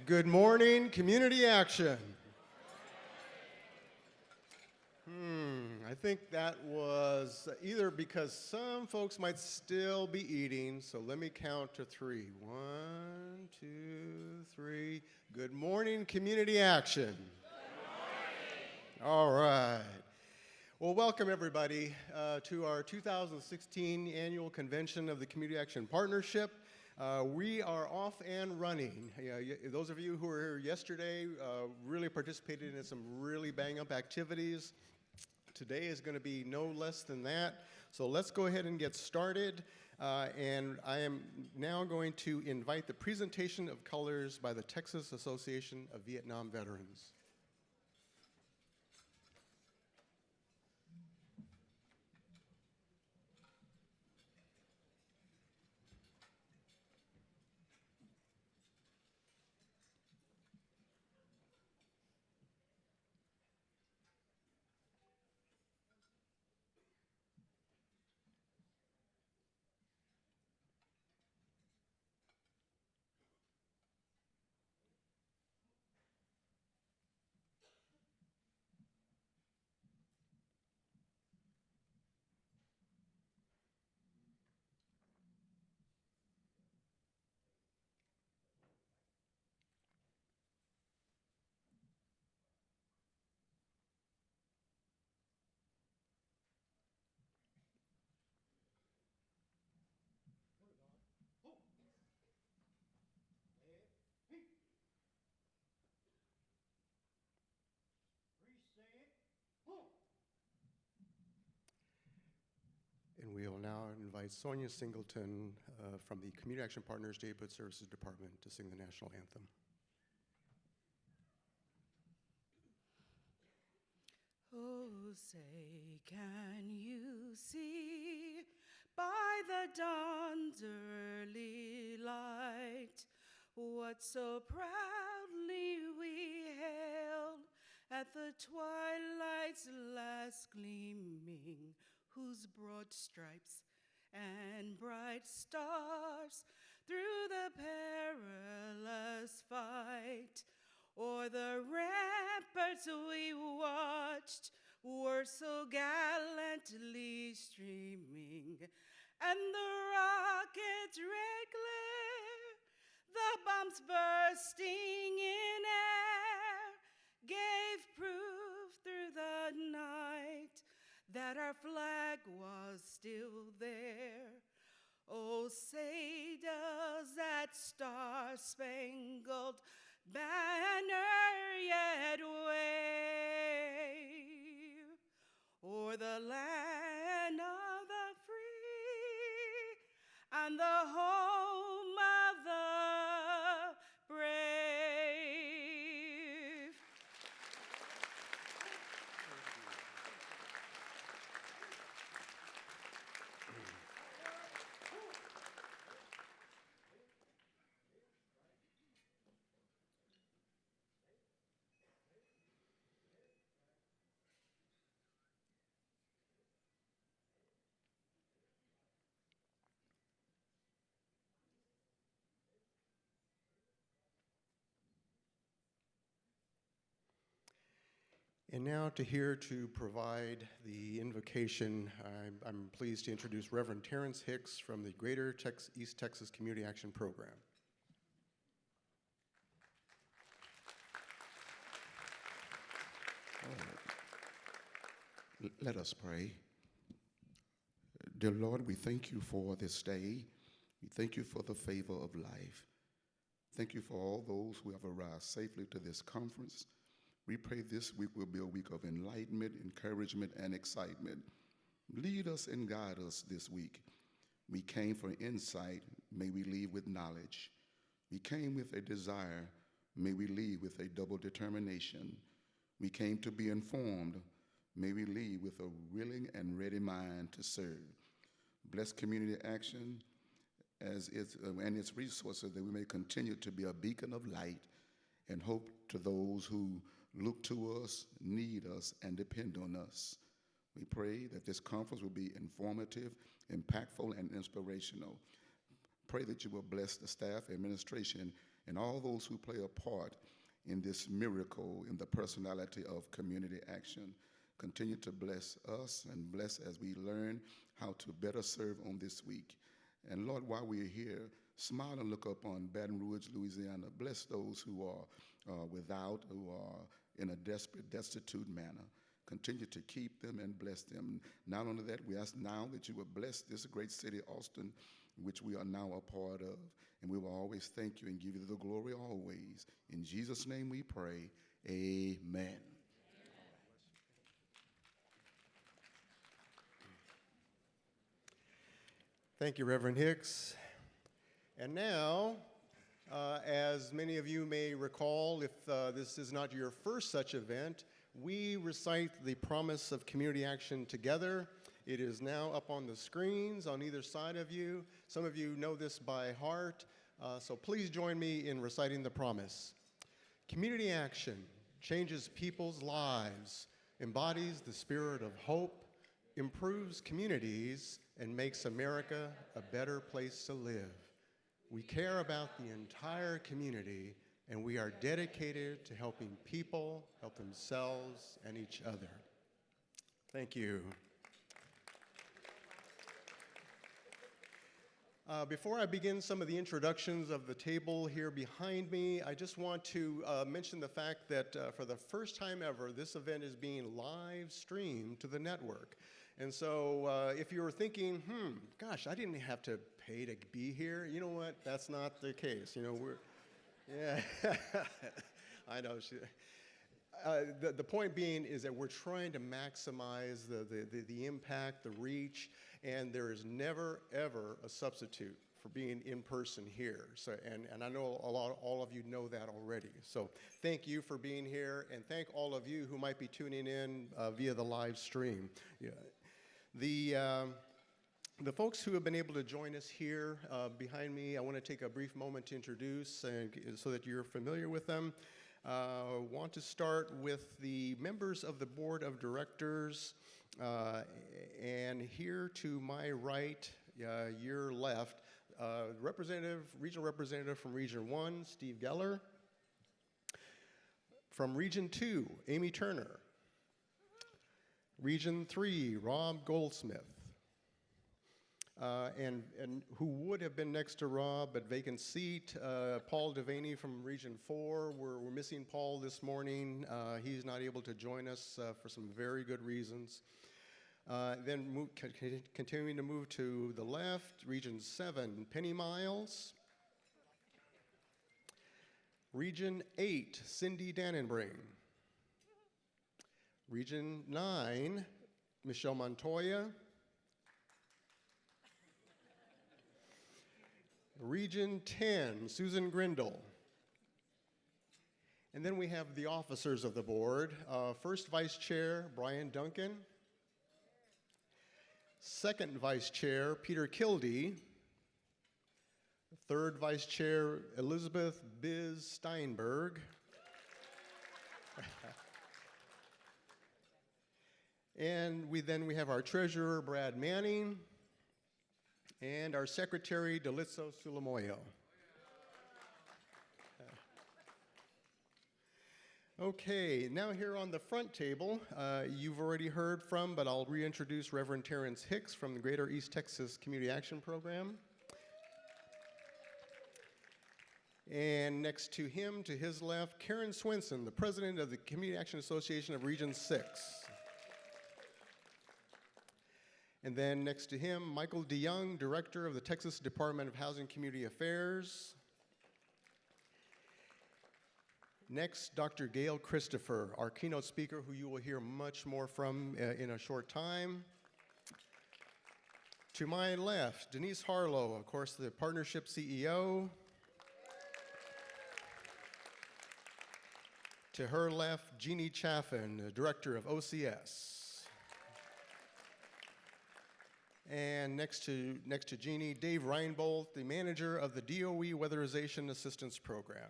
Good morning, community action. I think that was either because some folks might still be eating, so let me count to three. 1, 2, 3. Good morning, community action. Good morning. All right. Well, welcome everybody to our 2016 annual convention of the Community Action Partnership. We are off and running. Those of you who were here yesterday really participated in some really bang-up activities. Today is going to be no less than that. So let's go ahead and get started. And I am now going to invite the presentation of colors by the Texas Association of Vietnam Veterans. And we will now invite Sonia Singleton from the Community Action Partners Neighborhood Services Department to sing the national anthem. Oh, say, can you see by the dawn's early light what so proudly we hailed at the twilight's last gleaming, whose broad stripes and bright stars through the perilous fight o'er the ramparts we watched were so gallantly streaming, and the rocket's red glare, the bombs bursting in air, gave proof through the night that our flag was still there. Oh, say does that star-spangled banner yet wave o'er the land of the free and the home of the brave? And now to provide the invocation, I'm pleased to introduce Reverend Terrence Hicks from the Greater East Texas Community Action Program. Let us pray. Dear Lord, we thank you for this day. We thank you for the favor of life. Thank you for all those who have arrived safely to this conference. We pray this week will be a week of enlightenment, encouragement, and excitement. Lead us and guide us this week. We came for insight. May we leave with knowledge. We came with a desire. May we leave with a double determination. We came to be informed. May we leave with a willing and ready mind to serve. Bless community action and its resources, that we may continue to be a beacon of light and hope to those who look to us, need us, and depend on us. We pray that this conference will be informative, impactful, and inspirational. Pray that you will bless the staff, administration, and all those who play a part in this miracle in the personality of community action. Continue to bless us and bless as we learn how to better serve on this week. And Lord, while we're here, smile and look up on Baton Rouge, Louisiana. Bless those who are without, who are in a desperate, destitute manner. Continue to keep them and bless them. Not only that, we ask now that you will bless this great city, Austin, which we are now a part of. And we will always thank you and give you the glory always. In Jesus' name we pray, amen. Thank you, Reverend Hicks. And now, as many of you may recall, if this is not your first such event, we recite the promise of community action together. It is now up on the screens on either side of you. Some of you know this by heart, so please join me in reciting the promise. Community action changes people's lives, embodies the spirit of hope, improves communities, and makes America a better place to live. We care about the entire community, and we are dedicated to helping people help themselves and each other. Thank you. Before I begin some of the introductions of the table here behind me, I just want to mention the fact that for the first time ever, this event is being live streamed to the network. And so if you were thinking, gosh, I didn't have to pay to be here, you know what? That's not the case. You know, yeah, I know. The point being is that we're trying to maximize the impact, the reach, and there is never, ever a substitute for being in person here. So, and I know all of you know that already. So thank you for being here, and thank all of you who might be tuning in via the live stream. Yeah. The folks who have been able to join us here behind me, I want to take a brief moment to introduce so that you're familiar with them. Want to start with the members of the Board of Directors, and here to my right, your left, regional representative from Region 1, Steve Geller. From Region 2, Amy Turner. Region 3, Rob Goldsmith. And who would have been next to Rob, but vacant seat, Paul Devaney from Region 4. We're missing Paul this morning. He's not able to join us for some very good reasons. Then continuing to move to the left, Region 7, Penny Miles. Region 8, Cindy Dannenbring. Region 9, Michelle Montoya. Region 10, Susan Grindle. And then we have the officers of the board. First Vice Chair, Brian Duncan. Second Vice Chair, Peter Kildee. Third Vice Chair, Elizabeth Biz Steinberg. And we have our treasurer, Brad Manning, and our secretary, Delitzo Sulamoyo. Okay, now here on the front table, you've already heard from, but I'll reintroduce Reverend Terrence Hicks from the Greater East Texas Community Action Program. And next to him, to his left, Karen Swenson, the president of the Community Action Association of Region 6. And then next to him, Michael DeYoung, director of the Texas Department of Housing and Community Affairs. Next, Dr. Gail Christopher, our keynote speaker, who you will hear much more from in a short time. To my left, Denise Harlow, of course, the partnership CEO. To her left, Jeannie Chaffin, the director of OCS. And next to Jeannie, Dave Reinbold, the manager of the DOE Weatherization Assistance Program.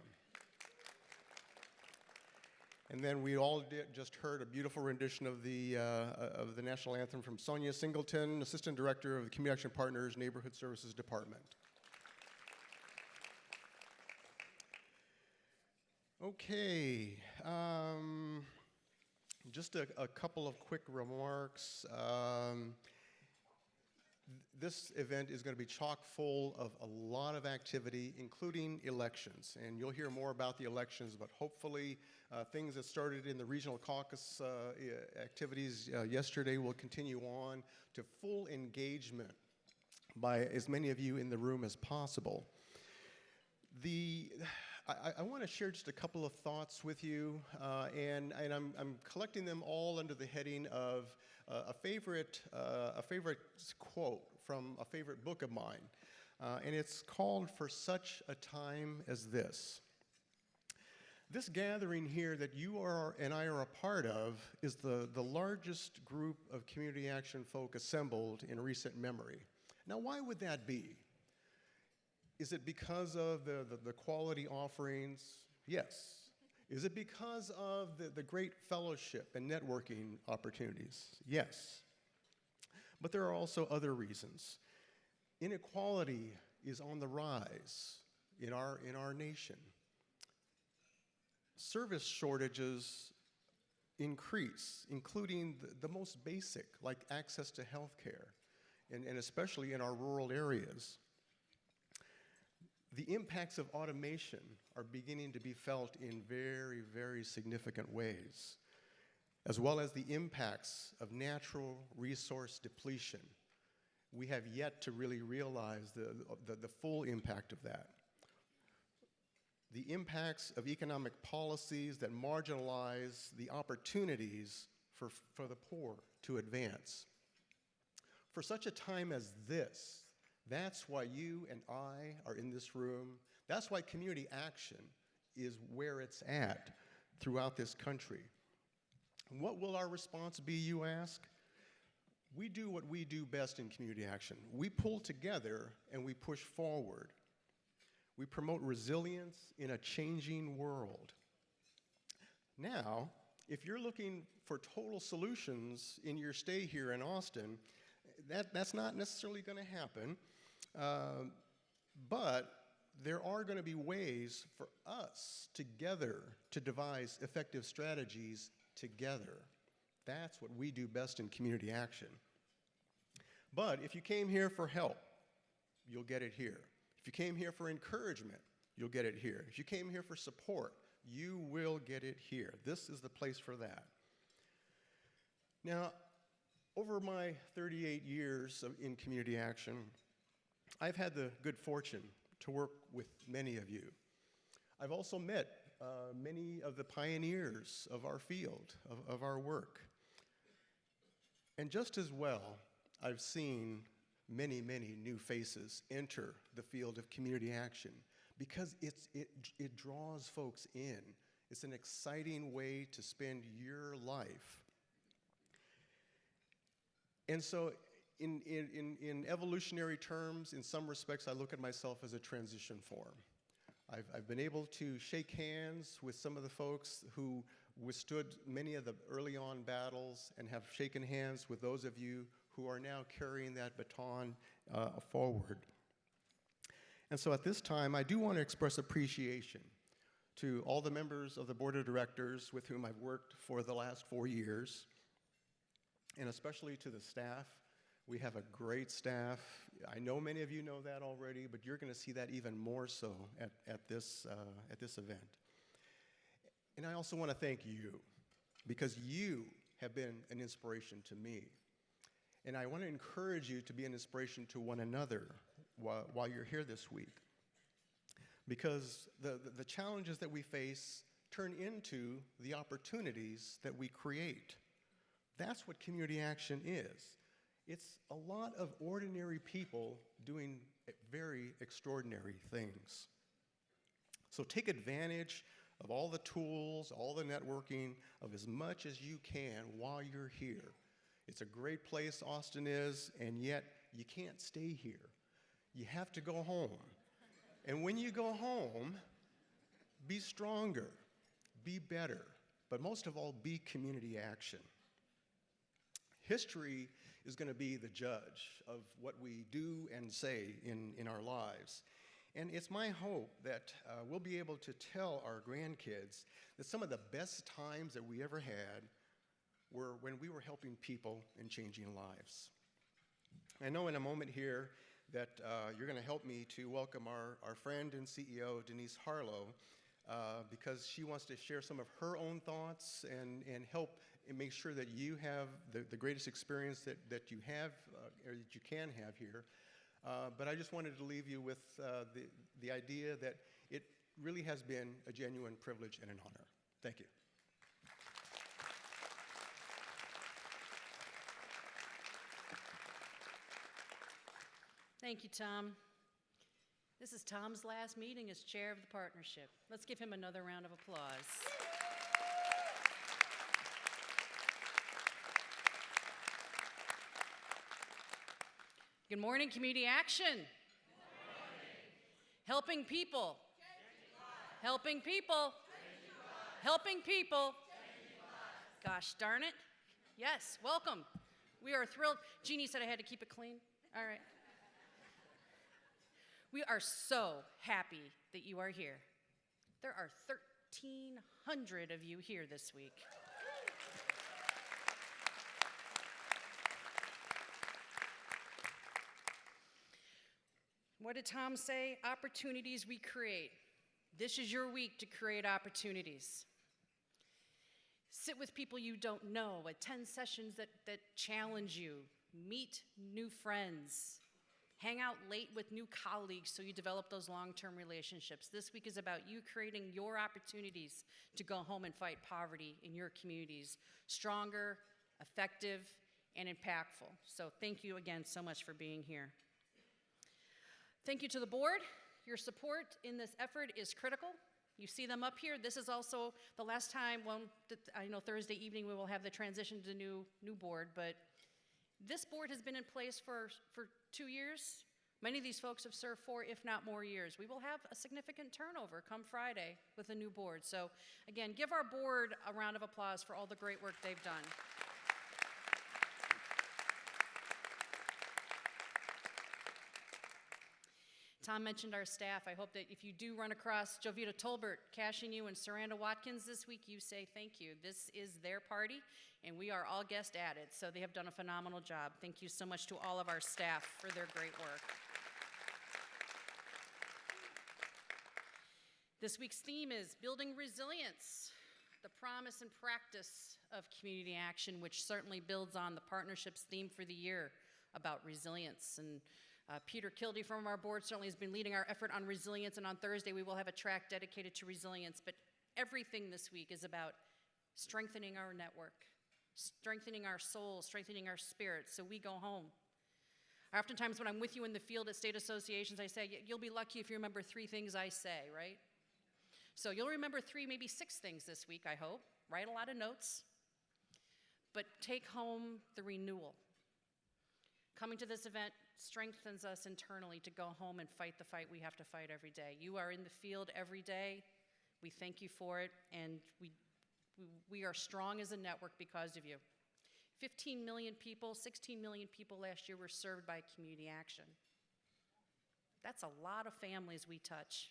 And then we all just heard a beautiful rendition of the national anthem from Sonia Singleton, assistant director of the Community Action Partners Neighborhood Services Department. Okay, just a couple of quick remarks. This event is going to be chock full of a lot of activity, including elections. And you'll hear more about the elections, but hopefully things that started in the regional caucus activities yesterday will continue on to full engagement by as many of you in the room as possible. I want to share just a couple of thoughts with you, and I'm collecting them all under the heading of a favorite quote from a favorite book of mine, and it's called "For Such a Time as This." This gathering here that you and I are a part of is the largest group of community action folk assembled in recent memory. Now, why would that be? Is it because of the quality offerings? Yes. Is it because of the great fellowship and networking opportunities? Yes. But there are also other reasons. Inequality is on the rise in our nation. Service shortages increase, including the most basic, like access to health care, and especially in our rural areas. The impacts of automation are beginning to be felt in very, very significant ways, as well as the impacts of natural resource depletion. We have yet to really realize the full impact of that. The impacts of economic policies that marginalize the opportunities for the poor to advance. For such a time as this, that's why you and I are in this room. That's why community action is where it's at throughout this country. What will our response be, you ask? We do what we do best in community action. We pull together and we push forward. We promote resilience in a changing world. Now, if you're looking for total solutions in your stay here in Austin, that's not necessarily going to happen. But there are going to be ways for us together to devise effective strategies together. That's what we do best in community action. But if you came here for help, you'll get it here. If you came here for encouragement, you'll get it here. If you came here for support, you will get it here. This is the place for that. Now, over my 38 years in community action, I've had the good fortune to work with many of you. I've also met many of the pioneers of our field, of our work. And just as well, I've seen many, many new faces enter the field of community action because it draws folks in. It's an exciting way to spend your life. And so in evolutionary terms, in some respects, I look at myself as a transition form. I've been able to shake hands with some of the folks who withstood many of the early on battles and have shaken hands with those of you who are now carrying that baton forward. And so at this time, I do want to express appreciation to all the members of the board of directors with whom I've worked for the last 4 years, and especially to the staff. We have a great staff. I know many of you know that already, but you're going to see that even more so at this event. And I also want to thank you, because you have been an inspiration to me. And I want to encourage you to be an inspiration to one another while you're here this week. Because the challenges that we face turn into the opportunities that we create. That's what community action is. It's a lot of ordinary people doing very extraordinary things. So take advantage of all the tools, all the networking, of as much as you can while you're here. It's a great place, Austin is, and yet you can't stay here. You have to go home. And when you go home, be stronger, be better, but most of all, be community action. History is going to be the judge of what we do and say in our lives. And it's my hope that we'll be able to tell our grandkids that some of the best times that we ever had were when we were helping people and changing lives. I know in a moment here that you're going to help me to welcome our friend and CEO, Denise Harlow, because she wants to share some of her own thoughts and help and make sure that you have the greatest experience that you have or that you can have here. But I just wanted to leave you with the idea that it really has been a genuine privilege and an honor. Thank you. Thank you, Tom. This is Tom's last meeting as chair of the partnership. Let's give him another round of applause. Good morning, Community Action. Good morning. Helping people. Helping people. Helping people. Gosh darn it. Yes, welcome. We are thrilled. Jeannie said I had to keep it clean. All right. We are so happy that you are here. There are 1,300 of you here this week. What did Tom say? Opportunities we create. This is your week to create opportunities. Sit with people you don't know, attend sessions that challenge you, meet new friends, hang out late with new colleagues so you develop those long-term relationships. This week is about you creating your opportunities to go home and fight poverty in your communities, stronger, effective, and impactful. So thank you again so much for being here. Thank you to the board. Your support in this effort is critical. You see them up here. This is also the last time, well, I know Thursday evening we will have the transition to new board, but this board has been in place for 2 years. Many of these folks have served 4, if not more years. We will have a significant turnover come Friday with a new board. So again, give our board a round of applause for all the great work they've done. Tom mentioned our staff. I hope that if you do run across Jovita Tolbert, cashing you, and Saranda Watkins this week, you say thank you. This is their party, and we are all guest added, so they have done a phenomenal job. Thank you so much to all of our staff for their great work. This week's theme is Building Resilience, the promise and practice of community action, which certainly builds on the partnership's theme for the year about resilience. And Peter Kildee from our board certainly has been leading our effort on resilience, and on Thursday we will have a track dedicated to resilience. But everything this week is about strengthening our network, strengthening our soul, strengthening our spirit so we go home. Oftentimes when I'm with you in the field at state associations, I say, you'll be lucky if you remember 3 things I say, right? So you'll remember 3, maybe 6 things this week, I hope. Write a lot of notes, but take home the renewal. Coming to this event strengthens us internally to go home and fight the fight we have to fight every day. You are in the field every day. We thank you for it, and we are strong as a network because of you. 15 million people, 16 million people last year were served by community action. That's a lot of families we touch.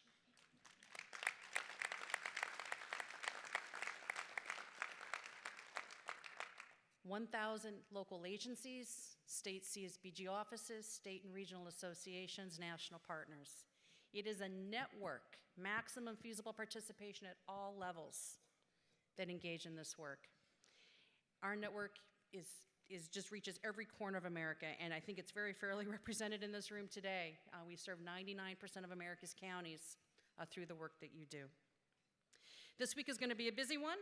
(1,000 local agencies, state CSBG offices, state and regional associations, national partners. It is a network, maximum feasible participation at all levels that engage in this work. Our network just reaches every corner of America, and I think it's very fairly represented in this room today. We serve 99% of America's counties through the work that you do. This week is going to be a busy one,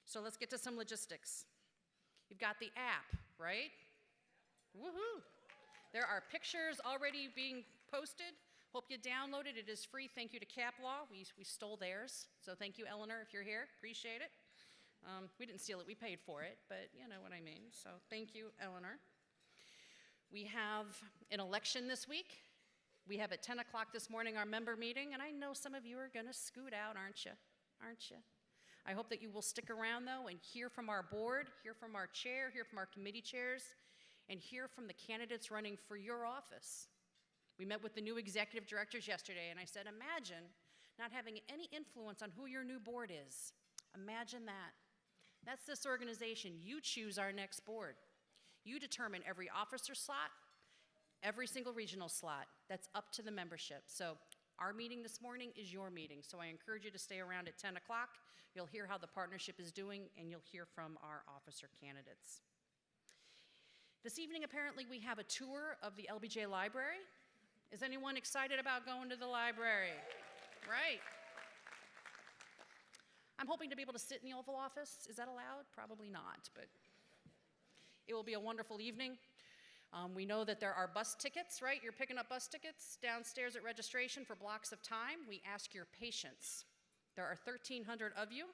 so let's get to some logistics. You've got the app, right? Woohoo! There are pictures already being posted. Hope you download it. It is free. Thank you to Cap Law. We stole theirs, so thank you, Eleanor, if you're here. Appreciate it. We didn't steal it. We paid for it, but you know what I mean. So thank you, Eleanor. We have an election this week. We have at 10 o'clock this morning our member meeting, and I know some of you are going to scoot out, aren't you? Aren't you? I hope that you will stick around, though, and hear from our board, hear from our chair, hear from our committee chairs, and hear from the candidates running for your office. We met with the new executive directors yesterday, and I said, imagine not having any influence on who your new board is. Imagine that. That's this organization. You choose our next board. You determine every officer slot, every single regional slot. That's up to the membership. So our meeting this morning is your meeting, so I encourage you to stay around at 10 o'clock. You'll hear how the partnership is doing, and you'll hear from our officer candidates. This evening, apparently, we have a tour of the LBJ Library. Is anyone excited about going to the library? Right. I'm hoping to be able to sit in the Oval Office. Is that allowed? Probably not, but it will be a wonderful evening. We know that there are bus tickets, right? You're picking up bus tickets downstairs at registration for blocks of time. We ask your patience. There are 1,300 of you.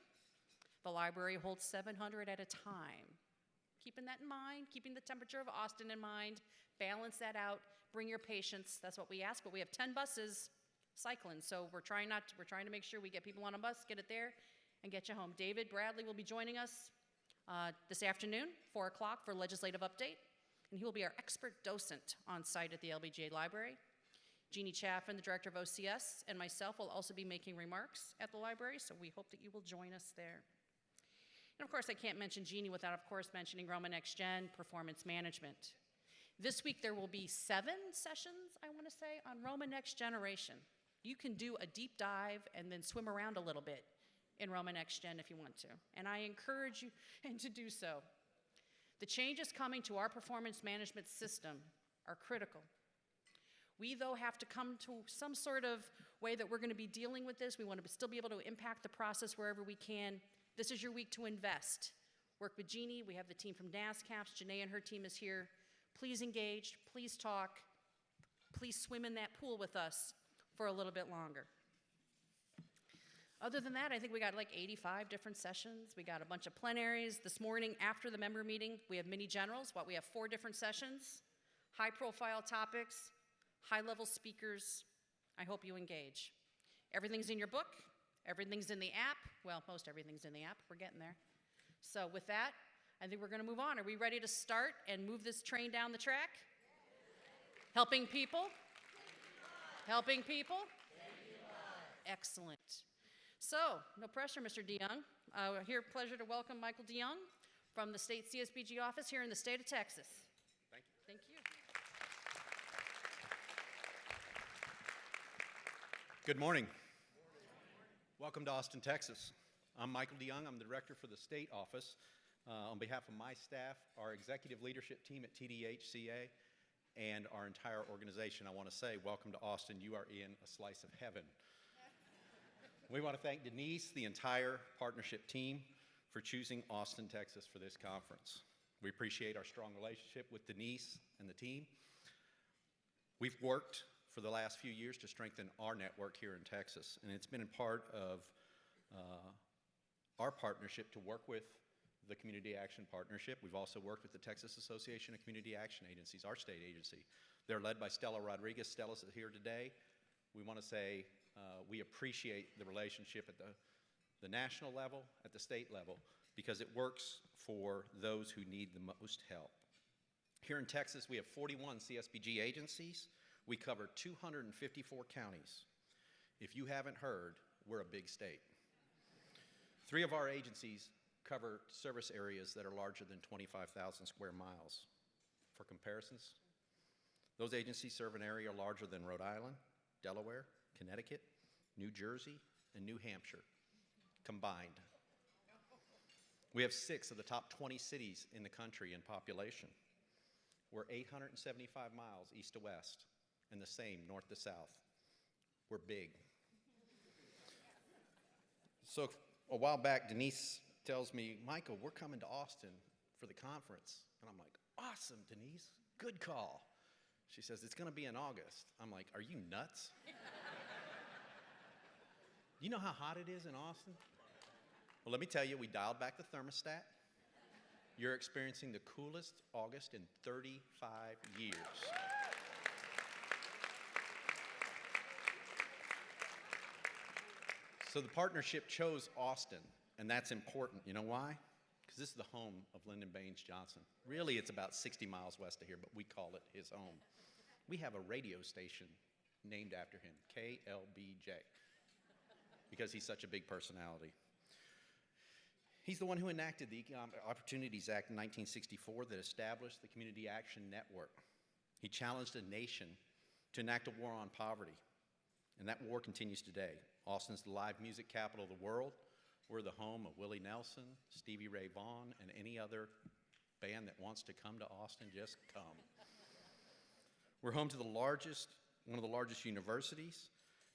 The library holds 700 at a time. Keeping that in mind, keeping the temperature of Austin in mind, balance that out, bring your patience. That's what we ask, but we have 10 buses cycling, so we're trying to make sure we get people on a bus, get it there, and get you home. David Bradley will be joining us this afternoon, 4 o'clock, for legislative update, and he will be our expert docent on site at the LBJ Library. Jeannie Chaffin, the director of OCS, and myself will also be making remarks at the library, so we hope that you will join us there. And of course, I can't mention Jeannie without, of course, mentioning Roma Next Gen Performance Management. This week there will be 7 sessions, I want to say, on Roma Next Generation. You can do a deep dive and then swim around a little bit in Roma Next Gen if you want to. And I encourage you to do so. The changes coming to our performance management system are critical. We, though, have to come to some sort of way that we're going to be dealing with this. We want to still be able to impact the process wherever we can. This is your week to invest. Work with Jeannie. We have the team from NASCAPS. Janae and her team is here. Please engage. Please talk. Please swim in that pool with us for a little bit longer. Other than that, I think we got like 85 different sessions. We got a bunch of plenaries. This morning, after the member meeting, we have mini generals. We have 4 different sessions, high-profile topics, high-level speakers. I hope you engage. Everything's in your book. Everything's in the app. Well, most everything's in the app. We're getting there. So with that, I think we're going to move on. Are we ready to start and move this train down the track? Helping people? Helping people? Excellent. So, no pressure, Mr. DeYoung. Here, pleasure to welcome Michael DeYoung from the state CSBG office here in the state of Texas. Thank you. Thank you. Good morning. Welcome to Austin, Texas. I'm Michael DeYoung. I'm the director for the state office. On behalf of my staff, our executive leadership team at TDHCA, and our entire organization, I want to say, welcome to Austin. You are in a slice of heaven. We want to thank Denise, the entire partnership team, for choosing Austin, Texas for this conference. We appreciate our strong relationship with Denise and the team. We've worked for the last few years to strengthen our network here in Texas, and it's been a part of our partnership to work with the Community Action Partnership. We've also worked with the Texas Association of Community Action Agencies, our state agency. They're led by Stella Rodriguez. Stella's here today. We want to say we appreciate the relationship at the national level, at the state level, because it works for those who need the most help. Here in Texas, we have 41 CSBG agencies. We cover 254 counties. If you haven't heard, we're a big state. 3 of our agencies cover service areas that are larger than 25,000 square miles. For comparisons, those agencies serve an area larger than Rhode Island, Delaware, Connecticut, New Jersey, and New Hampshire combined. We have 6 of the top 20 cities in the country in population. We're 875 miles east to west, and the same north to south. We're big. So a while back, Denise tells me, Michael, we're coming to Austin for the conference. And I'm like, awesome, Denise, good call. She says, it's going to be in August. I'm like, are you nuts? You know how hot it is in Austin? Well, let me tell you, we dialed back the thermostat. You're experiencing the coolest August in 35 years. So the partnership chose Austin, and that's important. You know why? Because this is the home of Lyndon Baines Johnson. Really, it's about 60 miles west of here, but we call it his home. We have a radio station named after him, KLBJ, because he's such a big personality. He's the one who enacted the Economic Opportunities Act in 1964 that established the Community Action Network. He challenged a nation to enact a war on poverty, and that war continues today. Austin's the live music capital of the world. We're the home of Willie Nelson, Stevie Ray Vaughan, and any other band that wants to come to Austin, just come. We're home to one of the largest universities,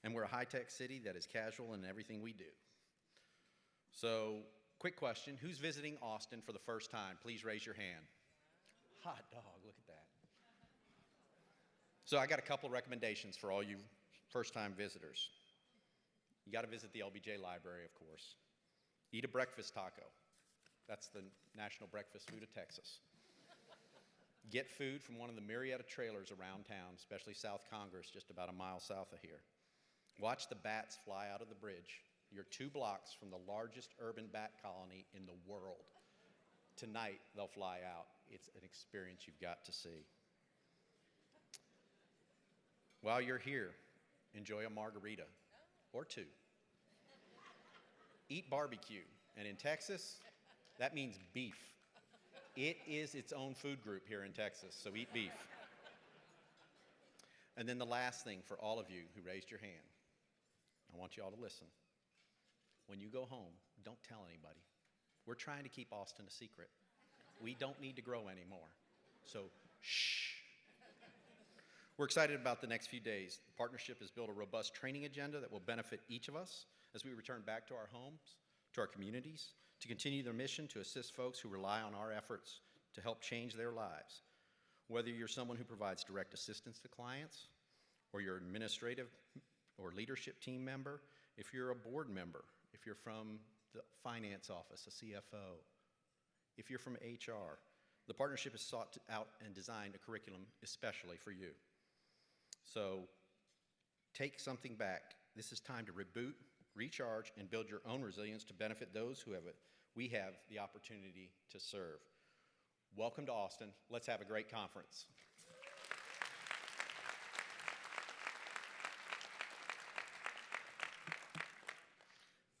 and we're a high-tech city that is casual in everything we do. So, quick question, who's visiting Austin for the first time? Please raise your hand. Hot dog, look at that. So I got a couple recommendations for all you first-time visitors. You got to visit the LBJ Library, of course. Eat a breakfast taco. That's the national breakfast food of Texas. Get food from one of the myriad of trailers around town, especially South Congress, just about a mile south of here. Watch the bats fly out of the bridge. You're 2 blocks from the largest urban bat colony in the world. Tonight, they'll fly out. It's an experience you've got to see. While you're here, enjoy a margarita or 2. Eat barbecue, and in Texas, that means beef. It is its own food group here in Texas, so eat beef. And then the last thing for all of you who raised your hand, I want you all to listen. When you go home, don't tell anybody. We're trying to keep Austin a secret. We don't need to grow anymore, so shh. We're excited about the next few days. The partnership has built a robust training agenda that will benefit each of us as we return back to our homes, to our communities, to continue their mission to assist folks who rely on our efforts to help change their lives. Whether you're someone who provides direct assistance to clients, or you're an administrative or leadership team member, if you're a board member, if you're from the finance office, a CFO, if you're from HR, the partnership has sought out and designed a curriculum especially for you. So take something back. This is time to reboot, recharge, and build your own resilience to benefit those who we have the opportunity to serve. Welcome to Austin. Let's have a great conference.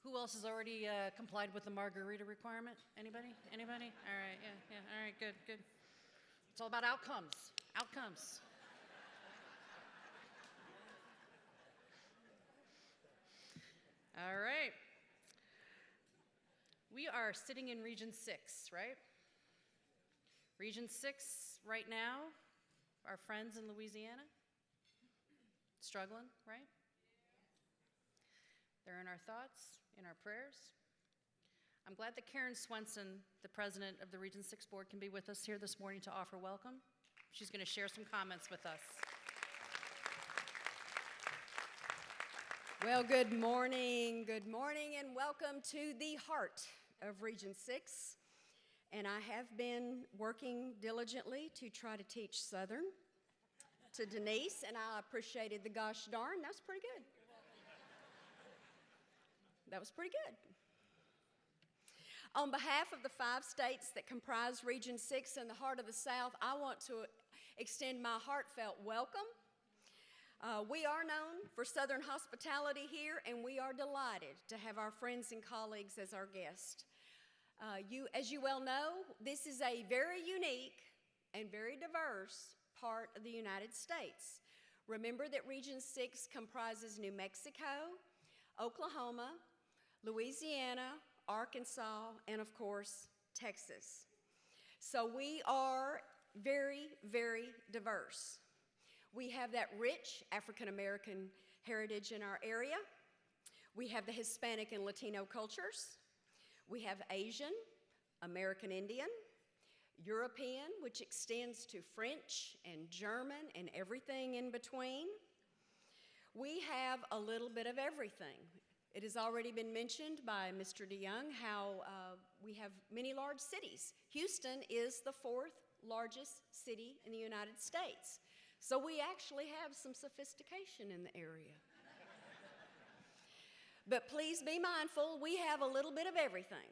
Who else has already complied with the margarita requirement? Anybody? Anybody? All right, yeah. All right, good. It's all about outcomes. Outcomes. All right. We are sitting in Region 6, right? Region 6 right now, our friends in Louisiana, struggling, right? They're in our thoughts, in our prayers. I'm glad that Karen Swenson, the president of the Region 6 board, can be with us here this morning to offer welcome. She's going to share some comments with us. Well, good morning, and welcome to the heart of Region 6. And I have been working diligently to try to teach Southern to Denise, and I appreciated the gosh darn. That was pretty good. That was pretty good. On behalf of the 5 states that comprise Region 6 in the heart of the South, I want to extend my heartfelt welcome. We are known for Southern hospitality here, and we are delighted to have our friends and colleagues as our guests. As you well know, this is a very unique and very diverse part of the United States. Remember that Region 6 comprises New Mexico, Oklahoma, Louisiana, Arkansas, and of course, Texas. So we are very, very diverse. We have that rich African-American heritage in our area. We have the Hispanic and Latino cultures. We have Asian, American Indian, European, which extends to French and German and everything in between. We have a little bit of everything. It has already been mentioned by Mr. DeYoung how we have many large cities. Houston is the 4th largest city in the United States. So we actually have some sophistication in the area. But please be mindful, we have a little bit of everything,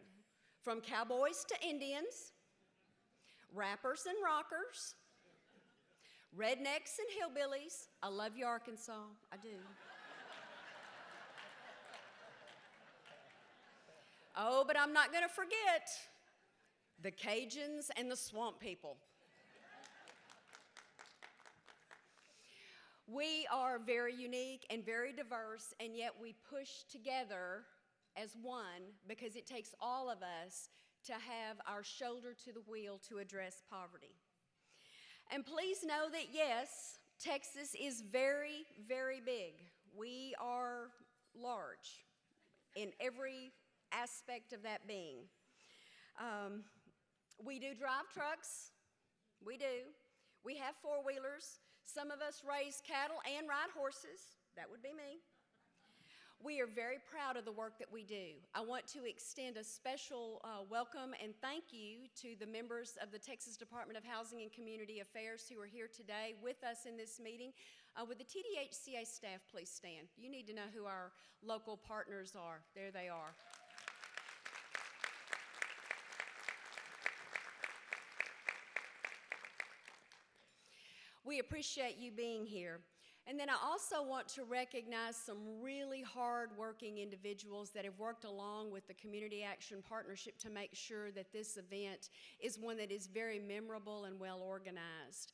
from cowboys to Indians, rappers and rockers, rednecks and hillbillies. I love you, Arkansas. I do. Oh, but I'm not going to forget the Cajuns and the swamp people. We are very unique and very diverse, and yet we push together as one because it takes all of us to have our shoulder to the wheel to address poverty. And please know that, yes, Texas is very, very big. We are large in every aspect of that being. We do drive trucks. We do. We have four-wheelers. Some of us raise cattle and ride horses. That would be me. We are very proud of the work that we do. I want to extend a special welcome and thank you to the members of the Texas Department of Housing and Community Affairs who are here today with us in this meeting. Would the TDHCA staff please stand? You need to know who our local partners are. There they are. We appreciate you being here. And then I also want to recognize some really hard-working individuals that have worked along with the Community Action Partnership to make sure that this event is one that is very memorable and well organized.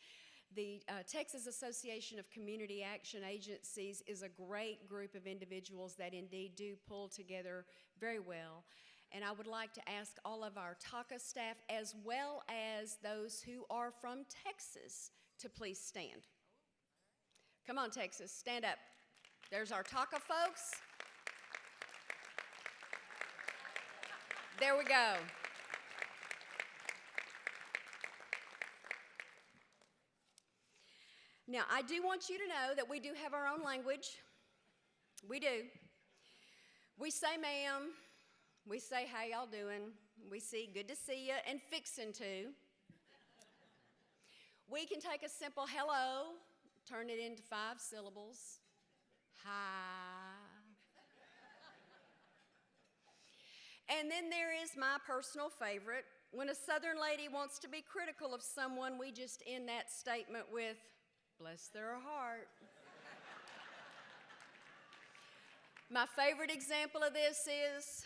The Texas Association of Community Action Agencies is a great group of individuals that indeed do pull together very well. And I would like to ask all of our TACA staff, as well as those who are from Texas, to please stand. Come on, Texas, stand up. There's our TACA folks. There we go. Now, I do want you to know that we do have our own language. We do. We say ma'am. We say, how y'all doing? We say, good to see you, and fixin' to. We can take a simple hello, turn it into 5 syllables. Hi. And then there is my personal favorite. When a Southern lady wants to be critical of someone, we just end that statement with, bless their heart. My favorite example of this is,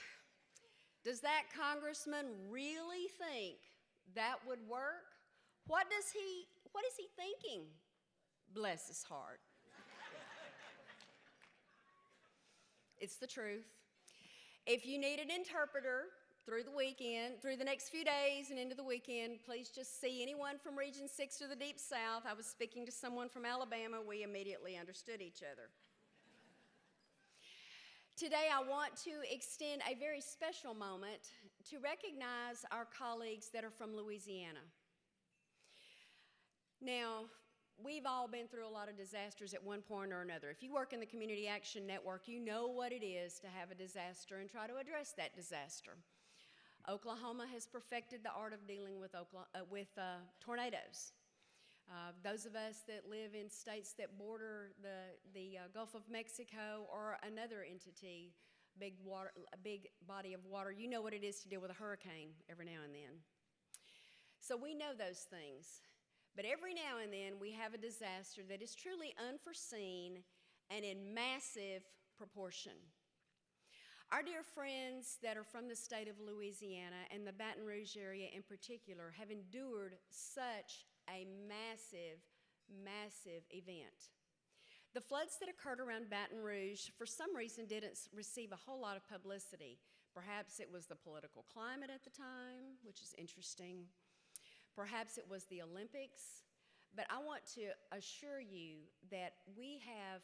does that congressman really think that would work? What is he thinking? Bless his heart. It's the truth. If you need an interpreter through the weekend, through the next few days and into the weekend, please just see anyone from Region 6 or the Deep South. I was speaking to someone from Alabama. We immediately understood each other. Today, I want to extend a very special moment to recognize our colleagues that are from Louisiana. Now, we've all been through a lot of disasters at one point or another. If you work in the Community Action Network, you know what it is to have a disaster and try to address that disaster. Oklahoma has perfected the art of dealing with tornadoes. Those of us that live in states that border the Gulf of Mexico or another entity, a big body of water, you know what it is to deal with a hurricane every now and then. So we know those things. But every now and then we have a disaster that is truly unforeseen and in massive proportion. Our dear friends that are from the state of Louisiana and the Baton Rouge area in particular have endured such a massive, massive event. The floods that occurred around Baton Rouge for some reason didn't receive a whole lot of publicity. Perhaps it was the political climate at the time, which is interesting. Perhaps it was the Olympics. But I want to assure you that we have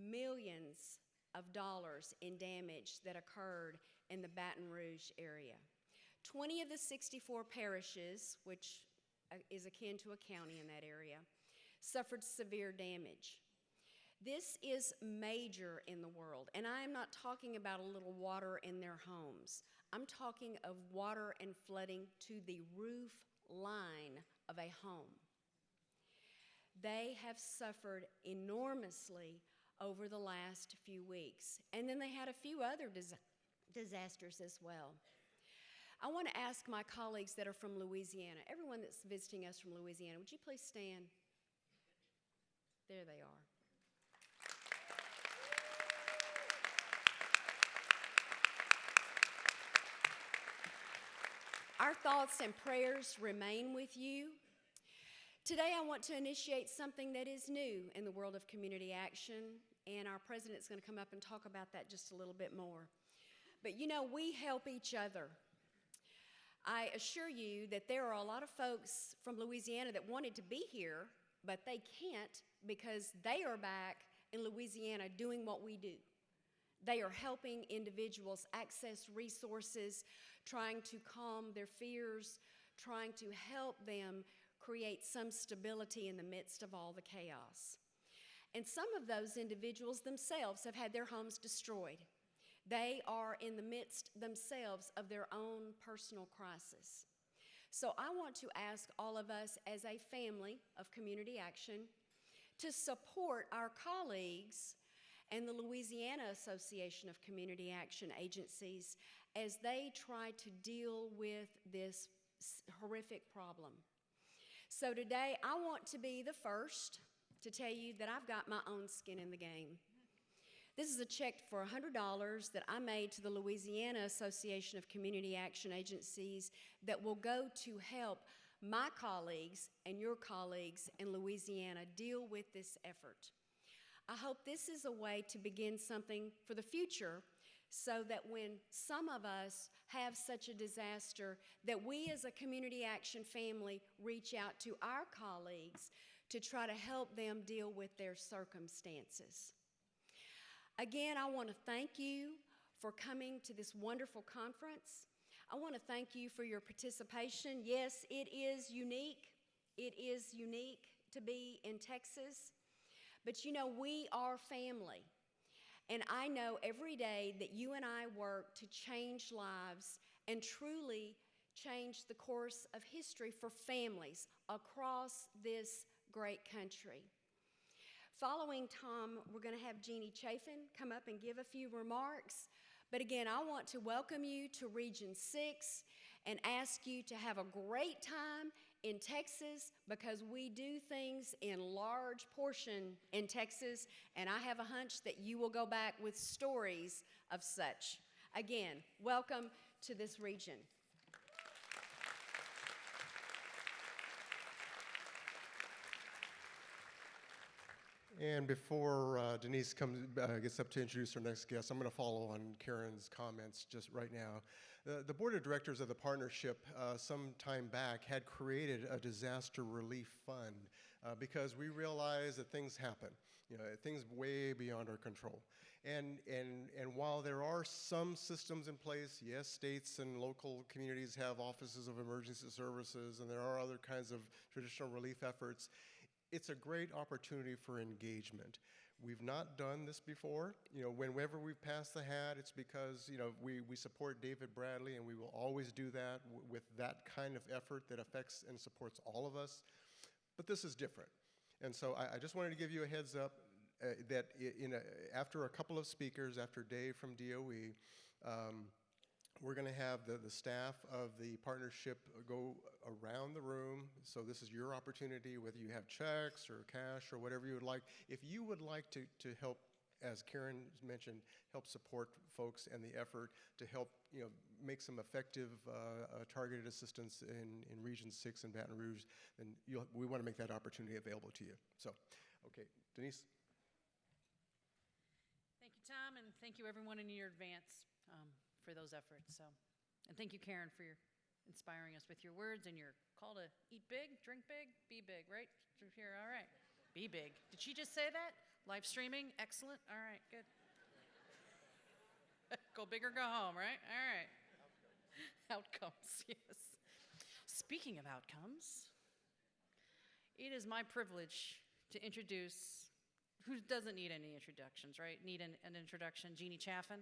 millions of dollars in damage that occurred in the Baton Rouge area. 20 of the 64 parishes, which is akin to a county in that area, suffered severe damage. This is major in the world, and I am not talking about a little water in their homes. I'm talking of water and flooding to the roof line of a home. They have suffered enormously over the last few weeks, and then they had a few other disasters as well. I want to ask my colleagues that are from Louisiana, everyone that's visiting us from Louisiana, would you please stand? There they are. Our thoughts and prayers remain with you. Today I want to initiate something that is new in the world of community action, and our president's going to come up and talk about that just a little bit more. But you know, we help each other. I assure you that there are a lot of folks from Louisiana that wanted to be here, but they can't because they are back in Louisiana doing what we do. They are helping individuals access resources, trying to calm their fears, trying to help them create some stability in the midst of all the chaos. And some of those individuals themselves have had their homes destroyed. They are in the midst themselves of their own personal crisis. So I want to ask all of us as a family of community action to support our colleagues and the Louisiana Association of Community Action Agencies as they try to deal with this horrific problem. So today, I want to be the first to tell you that I've got my own skin in the game. This is a check for $100 that I made to the Louisiana Association of Community Action Agencies that will go to help my colleagues and your colleagues in Louisiana deal with this effort. I hope this is a way to begin something for the future so that when some of us have such a disaster, that we as a community action family reach out to our colleagues to try to help them deal with their circumstances. Again, I want to thank you for coming to this wonderful conference. I want to thank you for your participation. Yes, it is unique. It is unique to be in Texas. But you know, we are family. And I know every day that you and I work to change lives and truly change the course of history for families across this great country. Following Tom, we're going to have Jeannie Chafin come up and give a few remarks. But again, I want to welcome you to Region 6 and ask you to have a great time in Texas because we do things in large portion in Texas, and I have a hunch that you will go back with stories of such. Again, welcome to this region. And before Denise gets up to introduce her next guest, I'm going to follow on Karen's comments just right now. The board of directors of the partnership some time back had created a disaster relief fund because we realized that things happen, things way beyond our control. And while there are some systems in place, yes, states and local communities have offices of emergency services, and there are other kinds of traditional relief efforts, it's a great opportunity for engagement. We've not done this before. Whenever we've passed the hat, it's because, we support David Bradley, and we will always do that with that kind of effort that affects and supports all of us. But this is different. And so I just wanted to give you a heads up that after a couple of speakers, after Dave from DOE, we're going to have the staff of the partnership go around the room. So this is your opportunity, whether you have checks or cash or whatever you would like. If you would like to help, as Karen mentioned, help support folks and the effort to help make some effective targeted assistance in Region 6 in Baton Rouge, then we want to make that opportunity available to you. So, okay, Denise. Thank you, Tom, and thank you everyone in your advance for those efforts. And thank you, Karen, for inspiring us with your words and your call to eat big, drink big, be big, right? Here, all right. Be big. Did she just say that? Live streaming, excellent. All right, good. Go big or go home, right? All right. Outcomes, yes. Speaking of outcomes, it is my privilege to introduce, who doesn't need any introductions, right? Need an introduction, Jeannie Chafin,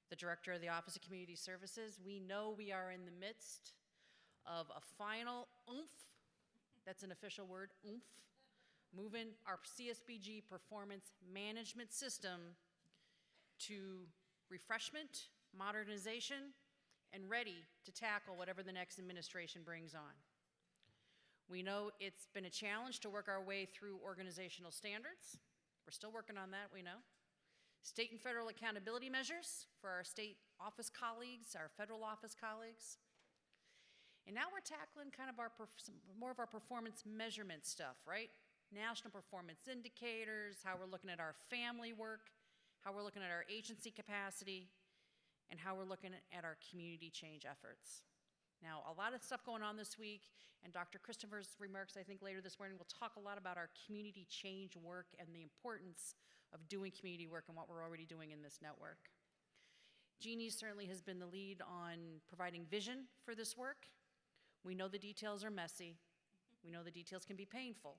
the Director of the Office of Community Services. We know we are in the midst of a final oomph, that's an official word, oomph, moving our CSBG performance management system to refreshment, modernization, and ready to tackle whatever the next administration brings on. We know it's been a challenge to work our way through organizational standards. We're still working on that, we know. State and federal accountability measures for our state office colleagues, our federal office colleagues. And now we're tackling kind of more of our performance measurement stuff, right? National performance indicators, how we're looking at our family work, how we're looking at our agency capacity, and how we're looking at our community change efforts. Now, a lot of stuff going on this week, and Dr. Christopher's remarks, I think, later this morning will talk a lot about our community change work and the importance of doing community work and what we're already doing in this network. Jeannie certainly has been the lead on providing vision for this work. We know the details are messy. We know the details can be painful.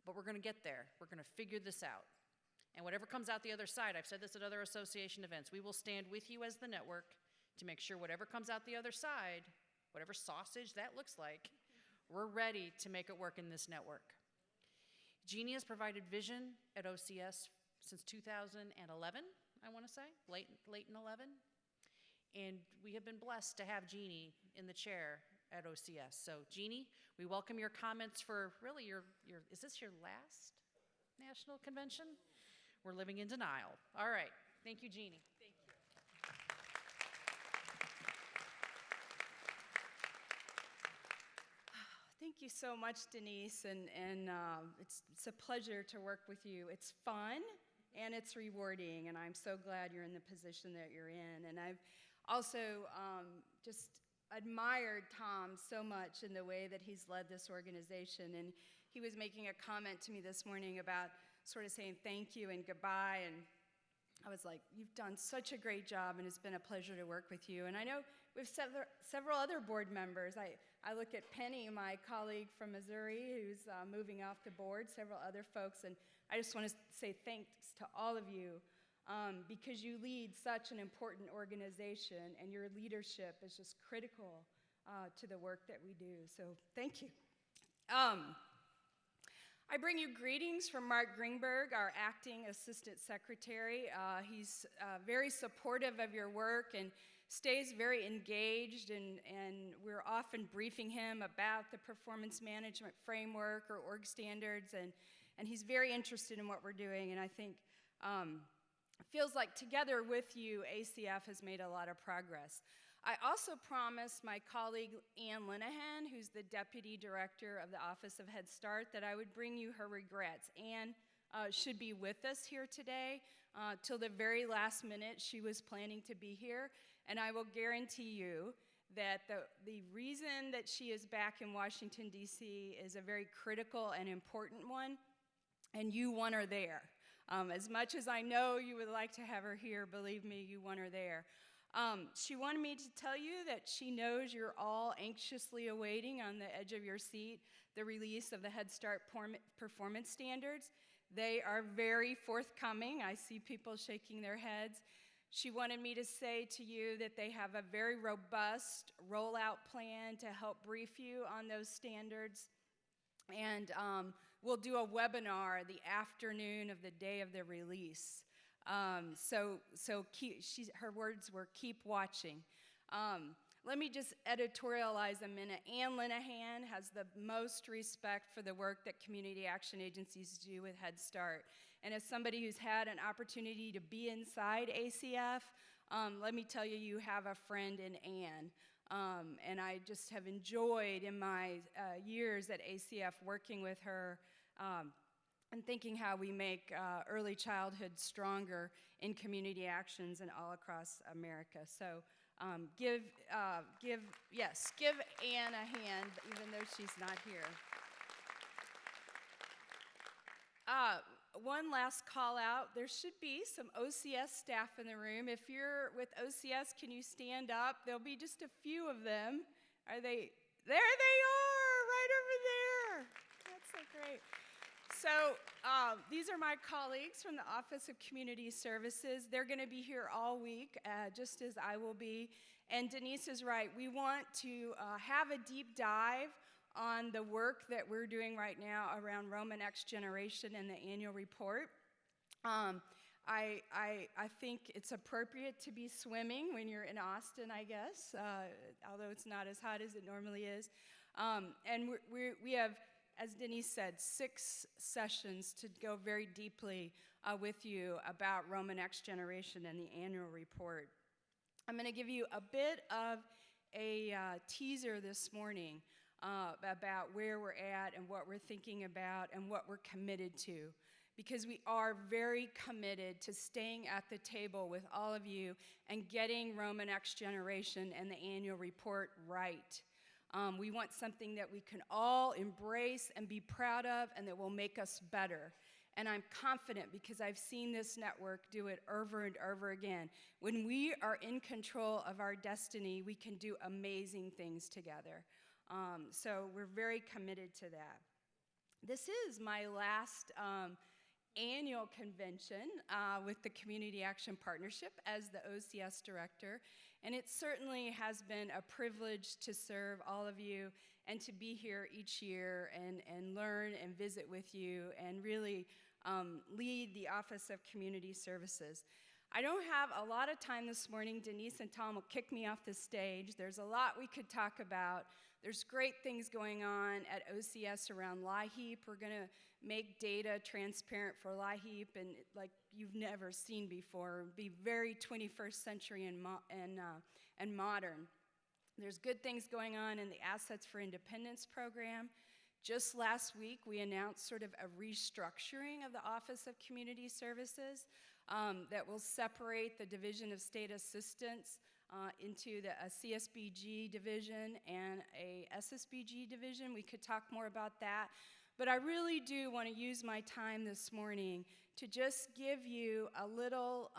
But we're going to get there. We're going to figure this out. And whatever comes out the other side, I've said this at other association events, we will stand with you as the network to make sure whatever comes out the other side, whatever sausage that looks like, we're ready to make it work in this network. Jeannie has provided vision at OCS since 2011, I want to say, late in 11. And we have been blessed to have Jeannie in the chair at OCS. So Jeannie, we welcome your comments for really is this your last national convention? We're living in denial. All right, thank you, Jeannie. Thank you. Thank you so much, Denise, and it's a pleasure to work with you. It's fun and it's rewarding, and I'm so glad you're in the position that you're in. And I've also just admired Tom so much in the way that he's led this organization. And he was making a comment to me this morning about sort of saying thank you and goodbye, and I was like, you've done such a great job, and it's been a pleasure to work with you. And I know we have several other board members. I look at Penny, my colleague from Missouri, who's moving off the board, several other folks, and I just want to say thanks to all of you because you lead such an important organization, and your leadership is just critical to the work that we do. So thank you. I bring you greetings from Mark Greenberg, our acting assistant secretary. He's very supportive of your work and stays very engaged, and we're often briefing him about the performance management framework or org standards, and he's very interested in what we're doing, and I think it feels like together with you, ACF has made a lot of progress. I also promised my colleague Ann Linehan, who's the Deputy Director of the Office of Head Start, that I would bring you her regrets. Ann should be with us here today. Till the very last minute, she was planning to be here, and I will guarantee you that the reason that she is back in Washington, D.C. is a very critical and important one, and you want her there. As much as I know you would like to have her here, believe me, you want her there. She wanted me to tell you that she knows you're all anxiously awaiting on the edge of your seat the release of the Head Start performance standards. They are very forthcoming. I see people shaking their heads. She wanted me to say to you that they have a very robust rollout plan to help brief you on those standards. And we'll do a webinar the afternoon of the day of the release. Her words were, keep watching. Let me just editorialize a minute. Ann Linehan has the most respect for the work that community action agencies do with Head Start. And as somebody who's had an opportunity to be inside ACF, let me tell you, you have a friend in Ann. And I just have enjoyed in my years at ACF working with her and thinking how we make early childhood stronger in community actions and all across America. So give Ann a hand, even though she's not here. One last call out. There should be some OCS staff in the room. If you're with OCS, can you stand up? There'll be just a few of them. Are they? There they are, right over there. That's so great. So these are my colleagues from the Office of Community Services. They're going to be here all week, just as I will be. And Denise is right. We want to have a deep dive on the work that we're doing right now around Roma Next Generation and the annual report. I think it's appropriate to be swimming when you're in Austin, I guess, although it's not as hot as it normally is. And we have, as Denise said, 6 sessions to go very deeply with you about Roma Next Generation and the annual report. I'm going to give you a bit of a teaser this morning about where we're at and what we're thinking about and what we're committed to, because we are very committed to staying at the table with all of you and getting Roma Next Generation and the annual report right. We want something that we can all embrace and be proud of and that will make us better. And I'm confident, because I've seen this network do it over and over again. When we are in control of our destiny, we can do amazing things together. So we're very committed to that. This is my last annual convention with the Community Action Partnership as the OCS director. And it certainly has been a privilege to serve all of you and to be here each year and learn and visit with you and really lead the Office of Community Services. I don't have a lot of time this morning. Denise and Tom will kick me off the stage. There's a lot we could talk about. There's great things going on at OCS around LIHEAP. We're going to make data transparent for LIHEAP and like you've never seen before. Be very 21st century and modern. There's good things going on in the Assets for Independence program. Just last week, we announced sort of a restructuring of the Office of Community Services that will separate the Division of State Assistance into a CSBG division and a SSBG division. We could talk more about that. But I really do want to use my time this morning to just give you a little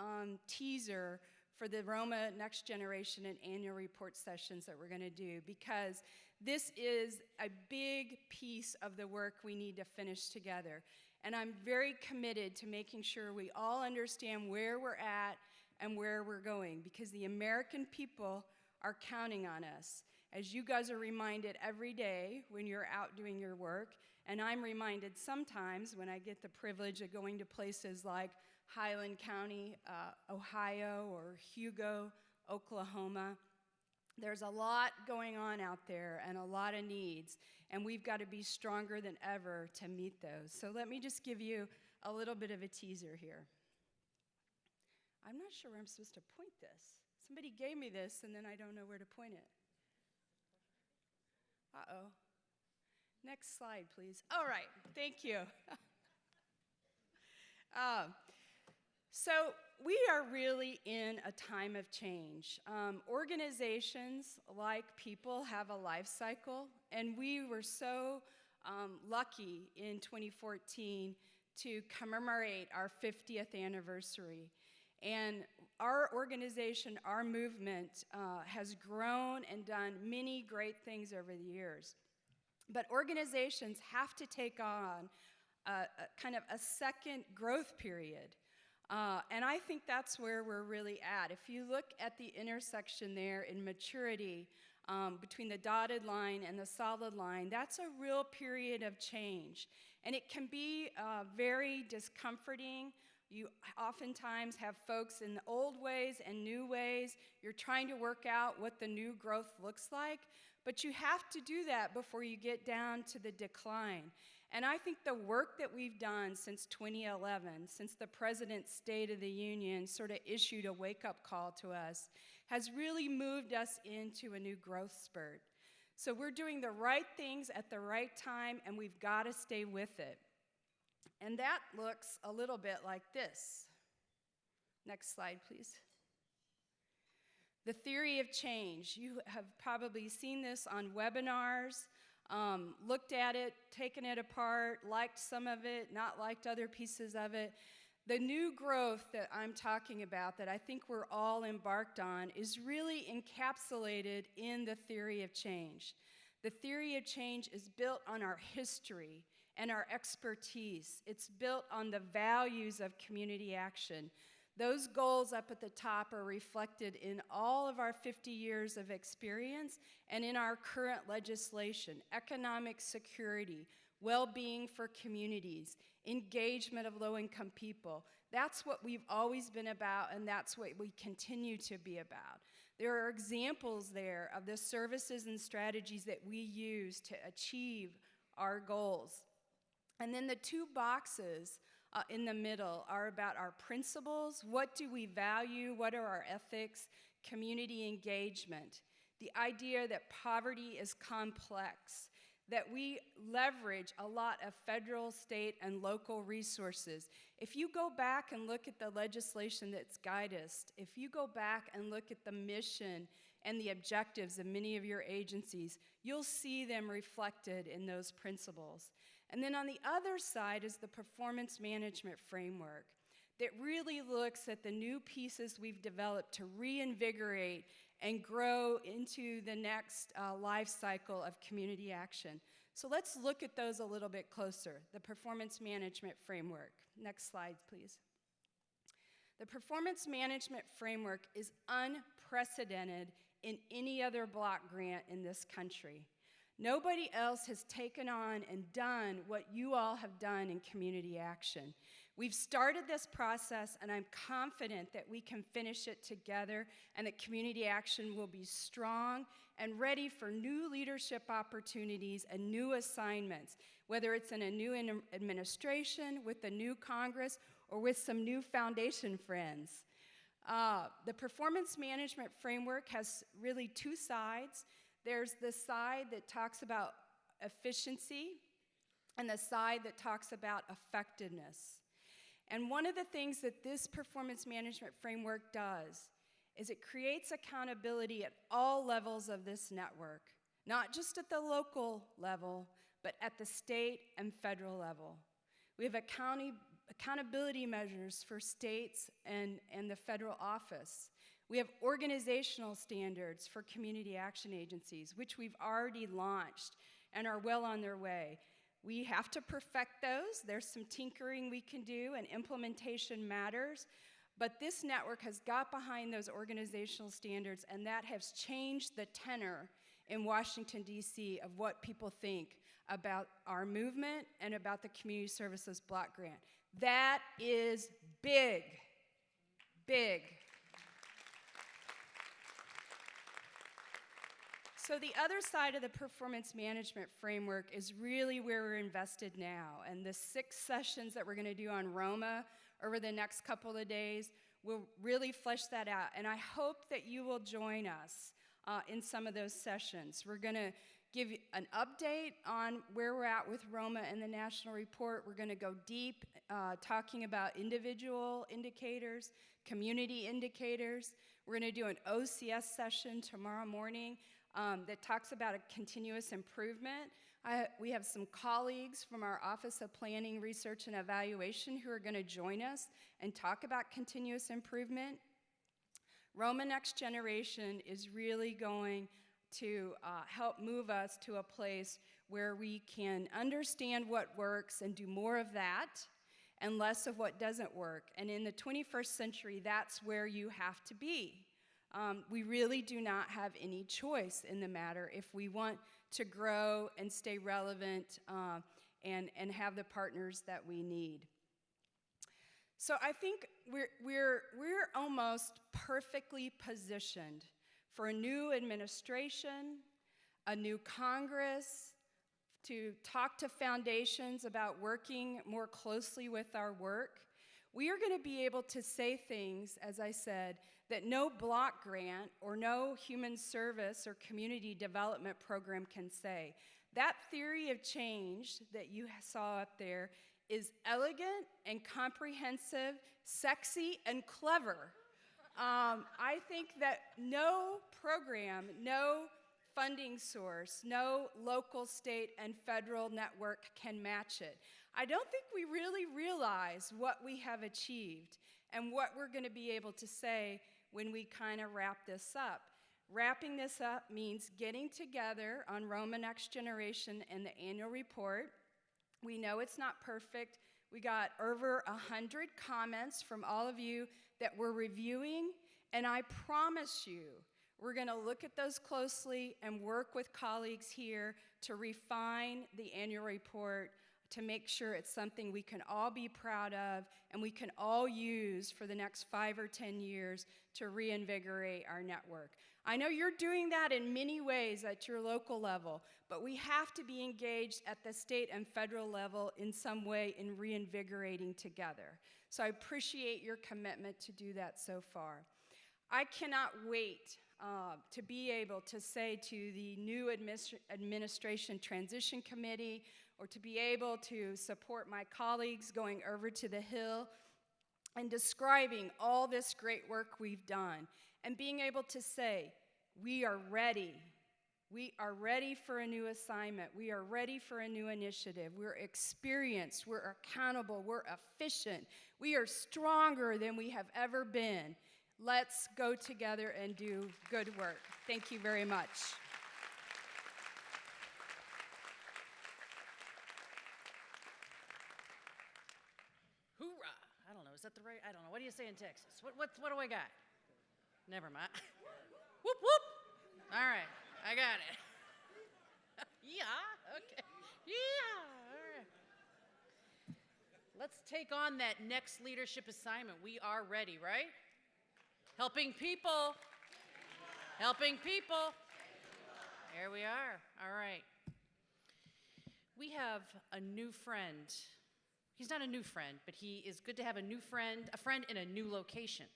teaser for the Roma Next Generation and annual report sessions that we're going to do, because this is a big piece of the work we need to finish together. And I'm very committed to making sure we all understand where we're at and where we're going, because the American people are counting on us. As you guys are reminded every day when you're out doing your work, and I'm reminded sometimes when I get the privilege of going to places like Highland County, Ohio, or Hugo, Oklahoma. There's a lot going on out there and a lot of needs, and we've got to be stronger than ever to meet those. So let me just give you a little bit of a teaser here. I'm not sure where I'm supposed to point this. Somebody gave me this, and then I don't know where to point it. Uh-oh. Next slide, please. All right, thank you. So we are really in a time of change. Organizations, like people, have a life cycle, and we were so lucky in 2014 to commemorate our 50th anniversary. And our organization, our movement, has grown and done many great things over the years. But organizations have to take on kind of a second growth period. And I think that's where we're really at. If you look at the intersection there in maturity between the dotted line and the solid line, that's a real period of change. And it can be very discomforting. You oftentimes have folks in the old ways and new ways. You're trying to work out what the new growth looks like, but you have to do that before you get down to the decline. And I think the work that we've done since 2011, since the President's State of the Union sort of issued a wake-up call to us, has really moved us into a new growth spurt. So we're doing the right things at the right time, and we've got to stay with it. And that looks a little bit like this. Next slide, please. The theory of change. You have probably seen this on webinars, looked at it, taken it apart, liked some of it, not liked other pieces of it. The new growth that I'm talking about, that I think we're all embarked on, is really encapsulated in the theory of change. The theory of change is built on our history and our expertise. It's built on the values of community action. Those goals up at the top are reflected in all of our 50 years of experience and in our current legislation: economic security, well-being for communities, engagement of low-income people. That's what we've always been about, and that's what we continue to be about. There are examples there of the services and strategies that we use to achieve our goals. And then the two boxes in the middle are about our principles. What do we value? What are our ethics? Community engagement. The idea that poverty is complex, that we leverage a lot of federal, state, and local resources. If you go back and look at the legislation that's guided us, if you go back and look at the mission and the objectives of many of your agencies, you'll see them reflected in those principles. And then on the other side is the performance management framework that really looks at the new pieces we've developed to reinvigorate and grow into the next life cycle of community action. So let's look at those a little bit closer. The performance management framework. Next slide, please. The performance management framework is unprecedented in any other block grant in this country. Nobody else has taken on and done what you all have done in community action. We've started this process, and I'm confident that we can finish it together and that community action will be strong and ready for new leadership opportunities and new assignments, whether it's in a new administration, with a new Congress, or with some new foundation friends. The performance management framework has really two sides. There's the side that talks about efficiency and the side that talks about effectiveness. And one of the things that this performance management framework does is it creates accountability at all levels of this network, not just at the local level, but at the state and federal level. We have accountability measures for states and the federal office. We have organizational standards for community action agencies, which we've already launched and are well on their way. We have to perfect those. There's some tinkering we can do, and implementation matters. But this network has got behind those organizational standards, and that has changed the tenor in Washington, D.C. of what people think about our movement and about the Community Services Block Grant. That is big, big. So the other side of the performance management framework is really where we're invested now. And the 6 sessions that we're going to do on Roma over the next couple of days will really flesh that out. And I hope that you will join us in some of those sessions. We're going to give you an update on where we're at with Roma and the national report. We're going to go deep, talking about individual indicators, community indicators. We're going to do an OCS session tomorrow morning that talks about a continuous improvement. We have some colleagues from our Office of Planning, Research, and Evaluation who are going to join us and talk about continuous improvement. Roma Next Generation is really going to help move us to a place where we can understand what works and do more of that and less of what doesn't work. And in the 21st century, that's where you have to be. We really do not have any choice in the matter if we want to grow and stay relevant and have the partners that we need. So I think we're almost perfectly positioned for a new administration, a new Congress, to talk to foundations about working more closely with our work. We are going to be able to say things, as I said, that no block grant or no human service or community development program can say. That theory of change that you saw up there is elegant and comprehensive, sexy and clever. I think that no program, no funding source, no local, state, and federal network can match it. I don't think we really realize what we have achieved and what we're going to be able to say when we kind of wrap this up. Wrapping this up means getting together on Roma Next Generation and the annual report. We know it's not perfect. We got over 100 comments from all of you that we're reviewing, and I promise you, we're going to look at those closely and work with colleagues here to refine the annual report to make sure it's something we can all be proud of and we can all use for the next 5 or 10 years to reinvigorate our network. I know you're doing that in many ways at your local level, but we have to be engaged at the state and federal level in some way in reinvigorating together. So I appreciate your commitment to do that so far. I cannot wait to be able to say to the new administration transition committee, or to be able to support my colleagues going over to the Hill and describing all this great work we've done, and being able to say, we are ready. We are ready for a new assignment. We are ready for a new initiative. We're experienced. We're accountable. We're efficient. We are stronger than we have ever been. Let's go together and do good work. Thank you very much. Hoorah! I don't know, is that the right? I don't know. What do you say in Texas? What do I got? Never mind. Whoop, whoop. All right, I got it. Yeah, okay. Yeah, all right. Let's take on that next leadership assignment. We are ready, right? Helping people. Helping people. There we are. All right. We have a new friend. He's not a new friend, but he is good to have a friend in a new location.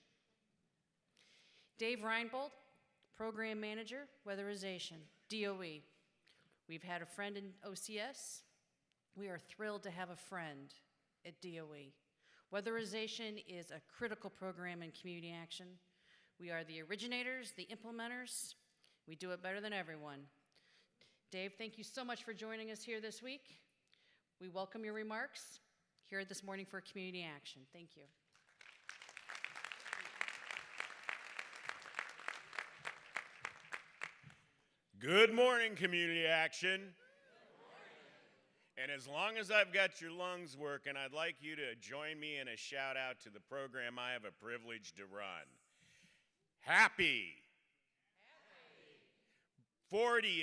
Dave Reinbold, Program Manager, Weatherization, DOE. We've had a friend in OCS. We are thrilled to have a friend at DOE. Weatherization is a critical program in community action. We are the originators, the implementers. We do it better than everyone. Dave, thank you so much for joining us here this week. We welcome your remarks here this morning for community action. Thank you. Good morning, Community Action. And as long as I've got your lungs working, I'd like you to join me in a shout out to the program I have a privilege to run. Happy 40th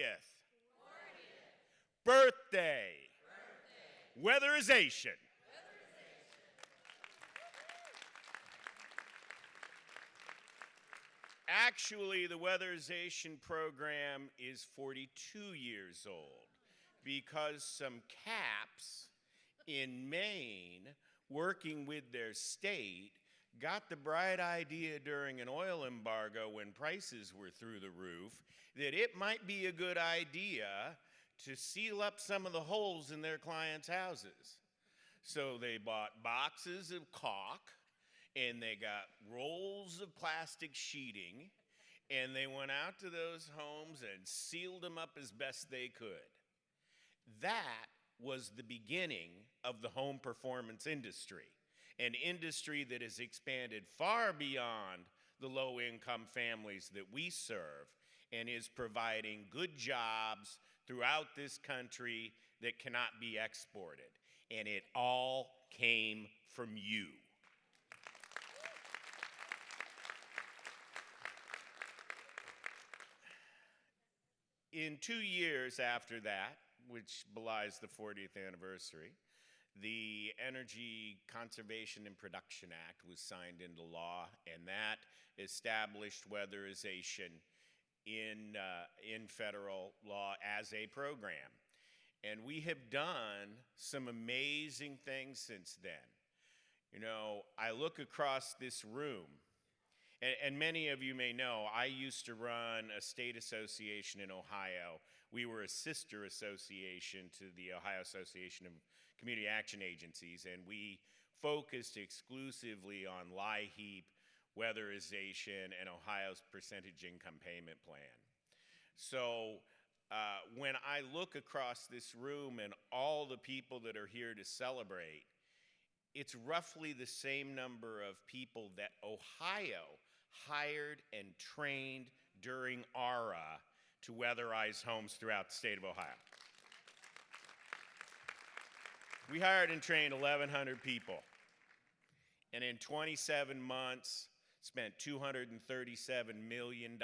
birthday Weatherization. Actually, the Weatherization program is 42 years old because some CAPs in Maine, working with their state, got the bright idea during an oil embargo when prices were through the roof that it might be a good idea to seal up some of the holes in their clients' houses. So they bought boxes of caulk, and they got rolls of plastic sheeting, and they went out to those homes and sealed them up as best they could. That was the beginning of the home performance industry, an industry that has expanded far beyond the low-income families that we serve and is providing good jobs throughout this country that cannot be exported. And it all came from you. In 2 years after that, which belies the 40th anniversary, the Energy Conservation and Production Act was signed into law, and that established weatherization in federal law as a program. And we have done some amazing things since then. You know, I look across this room, and many of you may know, I used to run a state association in Ohio. We were a sister association to the Ohio Association of Community Action Agencies, and we focused exclusively on LIHEAP, weatherization, and Ohio's percentage income payment plan. So when I look across this room and all the people that are here to celebrate, it's roughly the same number of people that Ohio hired and trained during ARA to weatherize homes throughout the state of Ohio. We hired and trained 1,100 people. And in 27 months, spent $237 million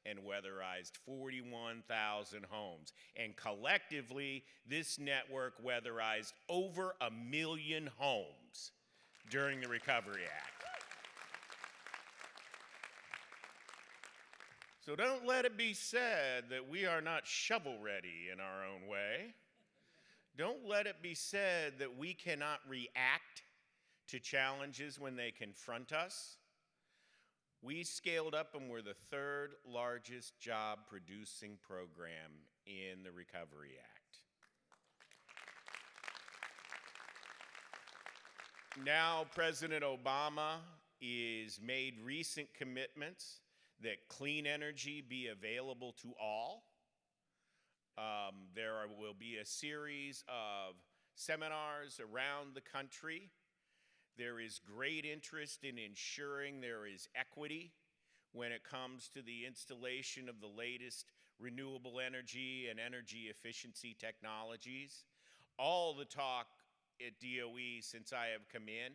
and weatherized 41,000 homes. And collectively, this network weatherized over 1 million homes during the Recovery Act. So don't let it be said that we are not shovel-ready in our own way. Don't let it be said that we cannot react to challenges when they confront us. We scaled up and we're the third largest job-producing program in the Recovery Act. Now, President Obama has made recent commitments that clean energy be available to all. Will be a series of seminars around the country. There is great interest in ensuring there is equity when it comes to the installation of the latest renewable energy and energy efficiency technologies. All the talk at DOE since I have come in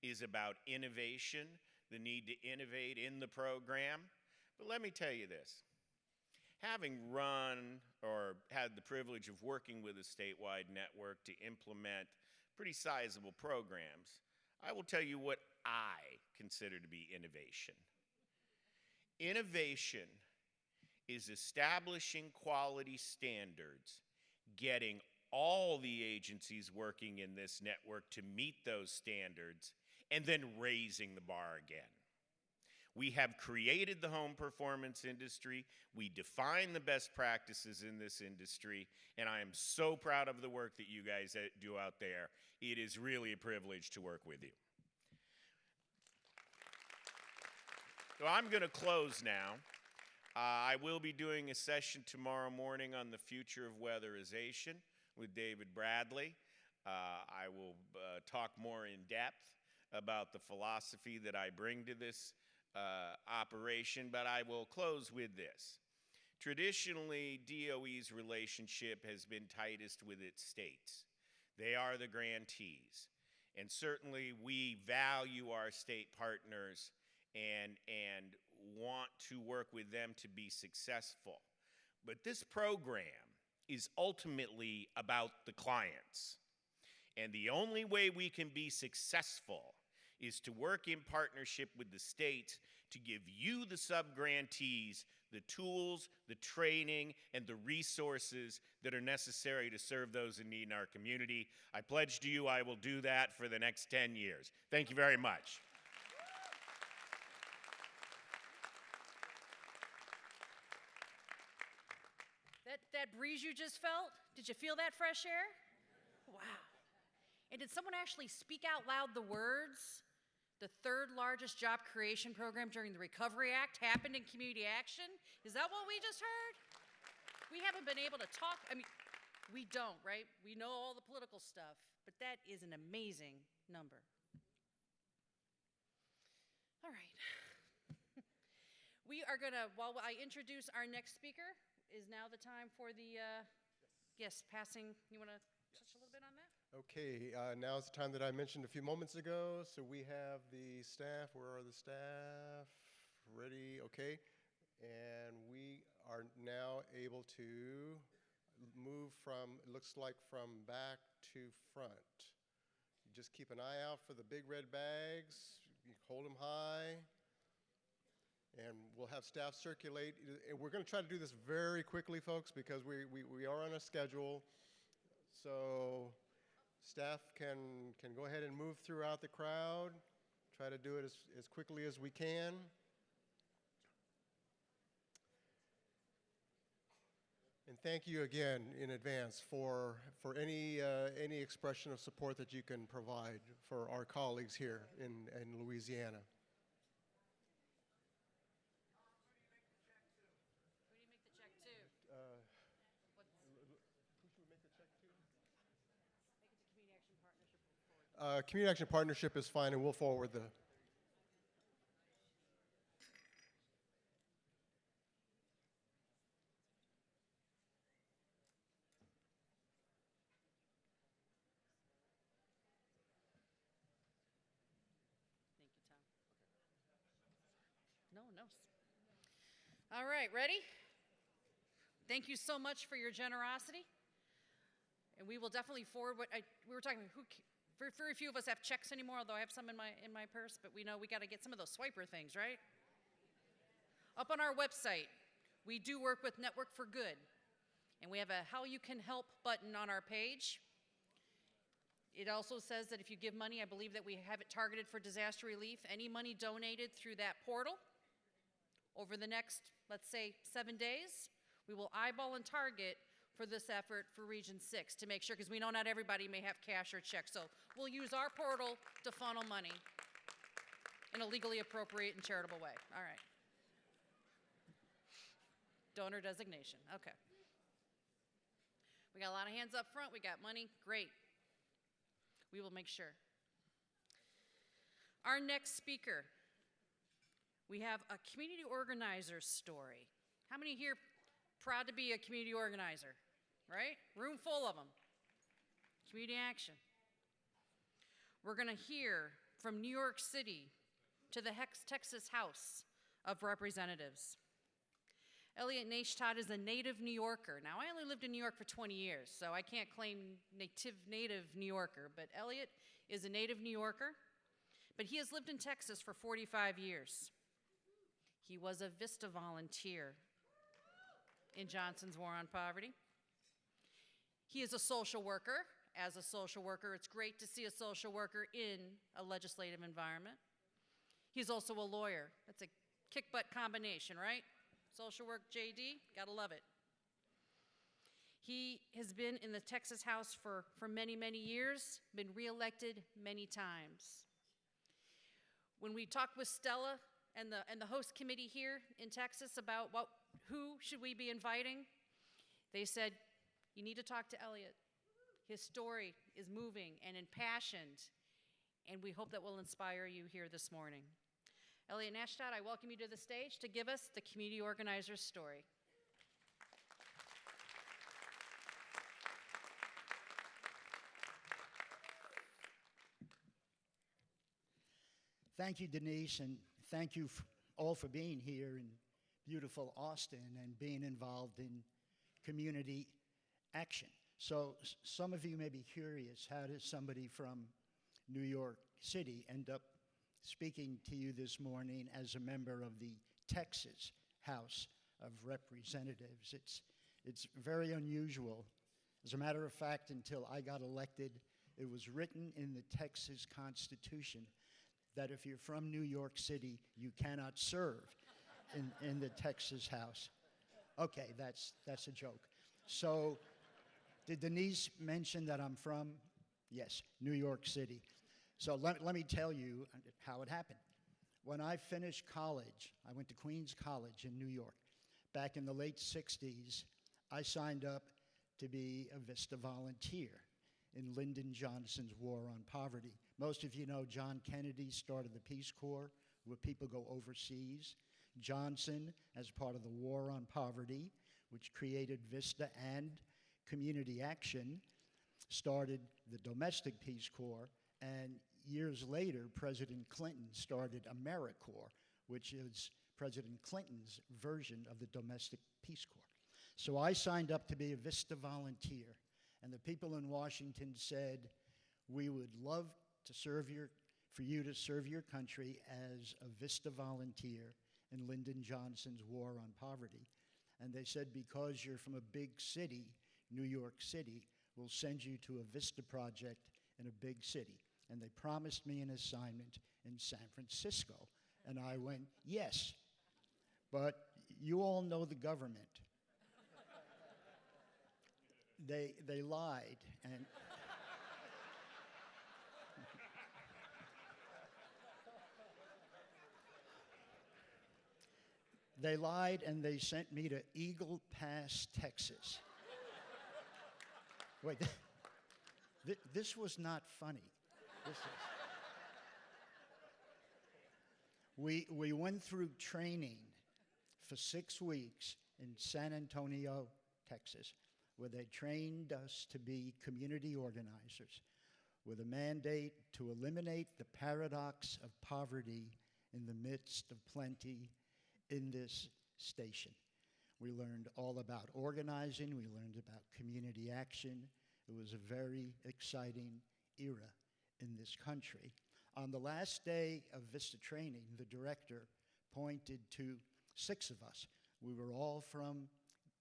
is about innovation, the need to innovate in the program. But let me tell you this. Having run or had the privilege of working with a statewide network to implement pretty sizable programs, I will tell you what I consider to be innovation. Innovation is establishing quality standards, getting all the agencies working in this network to meet those standards, and then raising the bar again. We have created the home performance industry. We define the best practices in this industry, and I am so proud of the work that you guys do out there. It is really a privilege to work with you. So I'm going to close now. I will be doing a session tomorrow morning on the future of weatherization with David Bradley. I will talk more in depth about the philosophy that I bring to this operation, but I will close with this. Traditionally, DOE's relationship has been tightest with its states. They are the grantees, and certainly we value our state partners and want to work with them to be successful. But this program is ultimately about the clients, and the only way we can be successful is to work in partnership with the states to give you, the sub-grantees, the tools, the training, and the resources that are necessary to serve those in need in our community. I pledge to you I will do that for the next 10 years. Thank you very much. That breeze you just felt, did you feel that fresh air? Wow. And did someone actually speak out loud the words? The third largest job creation program during the Recovery Act happened in community action? Is that what we just heard? We haven't been able to talk, we don't, right? We know all the political stuff, but that is an amazing number. All right. We are gonna, while I introduce our next speaker, is now the time for the, yes, passing, you wanna touch a little bit on that? Okay, now is the time that I mentioned a few moments ago. So we have the staff. Where are the staff? Ready? Okay. And we are now able to move from, it looks like from back to front. You just keep an eye out for the big red bags. You hold them high. And we'll have staff circulate. And we're going to try to do this very quickly, folks, because we are on a schedule. So staff can go ahead and move throughout the crowd, try to do it as quickly as we can. And thank you again in advance for any expression of support that you can provide for our colleagues here in Louisiana. Who do you make the check to? Who should we make the check to? Make it to Community Action Partnership. Community Action Partnership is fine, and we'll forward the. Thank you, Tom. no one knows. All right, ready? Thank you so much for your generosity. And we will definitely forward what we were talking about. Very few of us have checks anymore, although I have some in my purse, but we know we got to get some of those swiper things, right? Up on our website, we do work with Network for Good, and we have a How You Can Help button on our page. It also says that if you give money, I believe that we have it targeted for disaster relief. Any money donated through that portal over the next, let's say, 7 days, we will eyeball and target for this effort for Region 6 to make sure, because we know not everybody may have cash or check. So we'll use our portal to funnel money in a legally appropriate and charitable way. All right. Donor designation. Okay. We got a lot of hands up front. We got money. Great. We will make sure. Our next speaker, we have a community organizer's story. How many here proud to be a community organizer? Right? Room full of them. Community action. We're going to hear from New York City to the Texas House of Representatives. Elliot Naishtat is a native New Yorker. Now, I only lived in New York for 20 years, so I can't claim native New Yorker, but Elliot is a native New Yorker, but he has lived in Texas for 45 years. He was a VISTA volunteer in Johnson's War on Poverty. He is a social worker. As a social worker, it's great to see a social worker in a legislative environment. He's also a lawyer. That's a kick-butt combination, right? Social work, JD, gotta love it. He has been in the Texas House for many, many years, been reelected many times. When we talked with Stella and the host committee here in Texas about who should we be inviting, they said, you need to talk to Elliot. His story is moving and impassioned, and we hope that will inspire you here this morning. Elliot Naishtat, I welcome you to the stage to give us the community organizer's story. Thank you, Denise, and thank you all for being here in beautiful Austin and being involved in community action. So some of you may be curious, how does somebody from New York City end up speaking to you this morning as a member of the Texas House of Representatives? It's very unusual. As a matter of fact, until I got elected, it was written in the Texas Constitution that if you're from New York City, you cannot serve in the Texas House. Okay, that's a joke. So, did Denise mention that I'm from? Yes, New York City. So let me tell you how it happened. When I finished college, I went to Queens College in New York. Back in the late 60s, I signed up to be a VISTA volunteer in Lyndon Johnson's War on Poverty. Most of you know John Kennedy started the Peace Corps, where people go overseas. Johnson, as part of the War on Poverty, which created VISTA and Community Action, started the Domestic Peace Corps, and years later, President Clinton started AmeriCorps, which is President Clinton's version of the Domestic Peace Corps. So I signed up to be a VISTA volunteer, and the people in Washington said, we would love to for you to serve your country as a VISTA volunteer in Lyndon Johnson's War on Poverty. And they said, because you're from a big city, New York City, we'll send you to a VISTA project in a big city. And they promised me an assignment in San Francisco. And I went, yes. But you all know the government. They lied. And they lied, and they sent me to Eagle Pass, Texas. Wait, this was not funny. We went through training for 6 weeks in San Antonio, Texas, where they trained us to be community organizers with a mandate to eliminate the paradox of poverty in the midst of plenty in this station. We learned all about organizing. We learned about community action. It was a very exciting era in this country. On the last day of Vista training, the director pointed to 6 of us. We were all from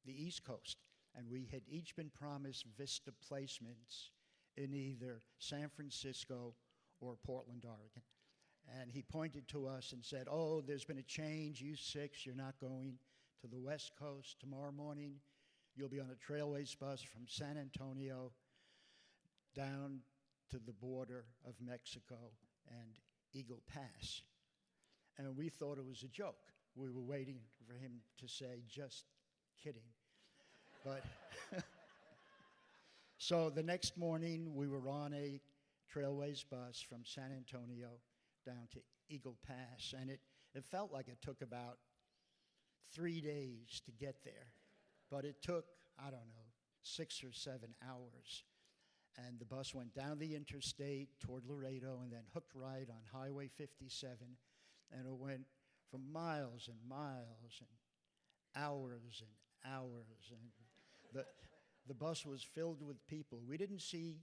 the East Coast, and we had each been promised Vista placements in either San Francisco or Portland, Oregon. And he pointed to us and said, "Oh, there's been a change. You 6, you're not going to the West Coast. Tomorrow morning, you'll be on a Trailways bus from San Antonio down to the border of Mexico and Eagle Pass." And we thought it was a joke. We were waiting for him to say, "Just kidding." But so the next morning, we were on a Trailways bus from San Antonio down to Eagle Pass, and it felt like it took about 3 days to get there. But it took, I don't know, 6 or 7 hours. And the bus went down the interstate toward Laredo and then hooked right on Highway 57, and it went for miles and miles and hours and hours. And the bus was filled with people. We didn't see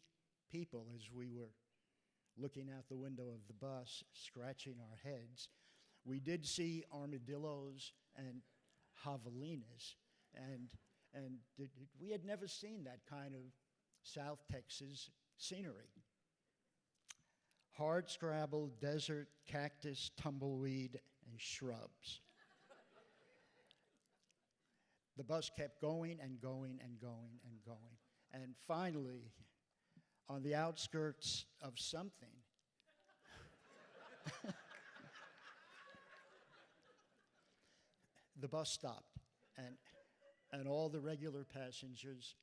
people as we were looking out the window of the bus, scratching our heads. We did see armadillos and javelinas, and we had never seen that kind of South Texas scenery. Hard scrabble, desert, cactus, tumbleweed, and shrubs. The bus kept going and going and going and going. And finally, on the outskirts of something, the bus stopped, and all the regular passengers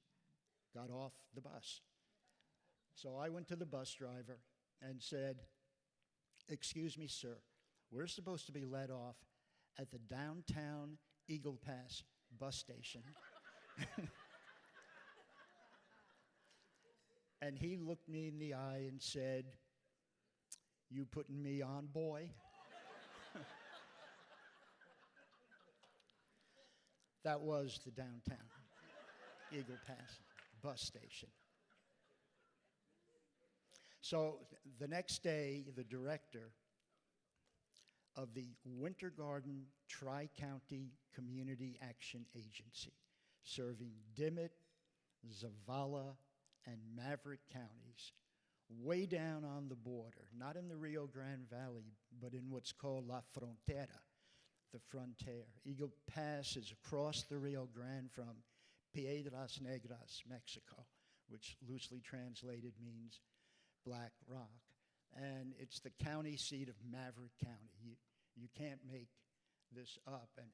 got off the bus. So I went to the bus driver and said, "Excuse me, sir, we're supposed to be let off at the downtown Eagle Pass bus station." And he looked me in the eye and said, "You putting me on, boy?" That was the downtown Eagle Pass bus station. So the next day, the director of the Winter Garden Tri-County Community Action Agency, serving Dimmitt, Zavala, and Maverick counties, way down on the border, not in the Rio Grande Valley, but in what's called La Frontera, the frontier. Eagle Pass is across the Rio Grande from Piedras Negras, Mexico, which loosely translated means Black Rock. And it's the county seat of Maverick County. You can't make this up. And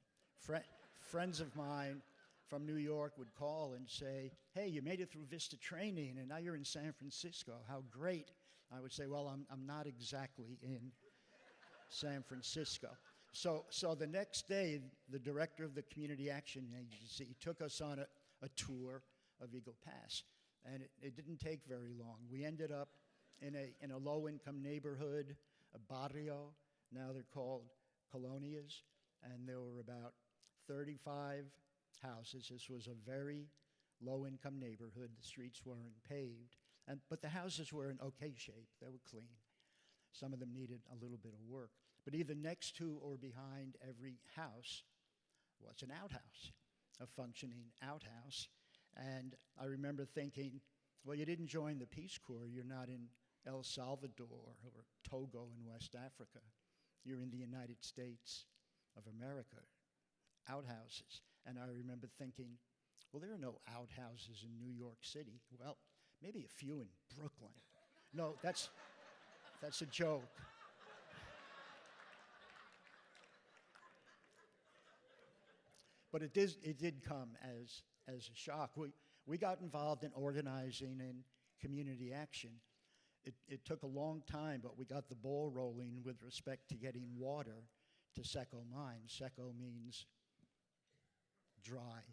friends of mine from New York would call and say, "Hey, you made it through Vista training, and now you're in San Francisco. How great." I would say, "Well, I'm not exactly in San Francisco." So the next day, the director of the Community Action Agency took us on a tour of Eagle Pass, and it didn't take very long. We ended up in a low-income neighborhood, a barrio. Now they're called colonias, and there were about 35 houses. This was a very low-income neighborhood. The streets weren't paved, but the houses were in okay shape. They were clean. Some of them needed a little bit of work. But either next to or behind every house was an outhouse, a functioning outhouse. And I remember thinking, well, you didn't join the Peace Corps. You're not in El Salvador or Togo in West Africa. You're in the United States of America. Outhouses. And I remember thinking, well, there are no outhouses in New York City. Well, maybe a few in Brooklyn. No, that's a joke. But it did come as a shock. We got involved in organizing and community action. It took a long time, but we got the ball rolling with respect to getting water to Seco Mine. Seco means dry,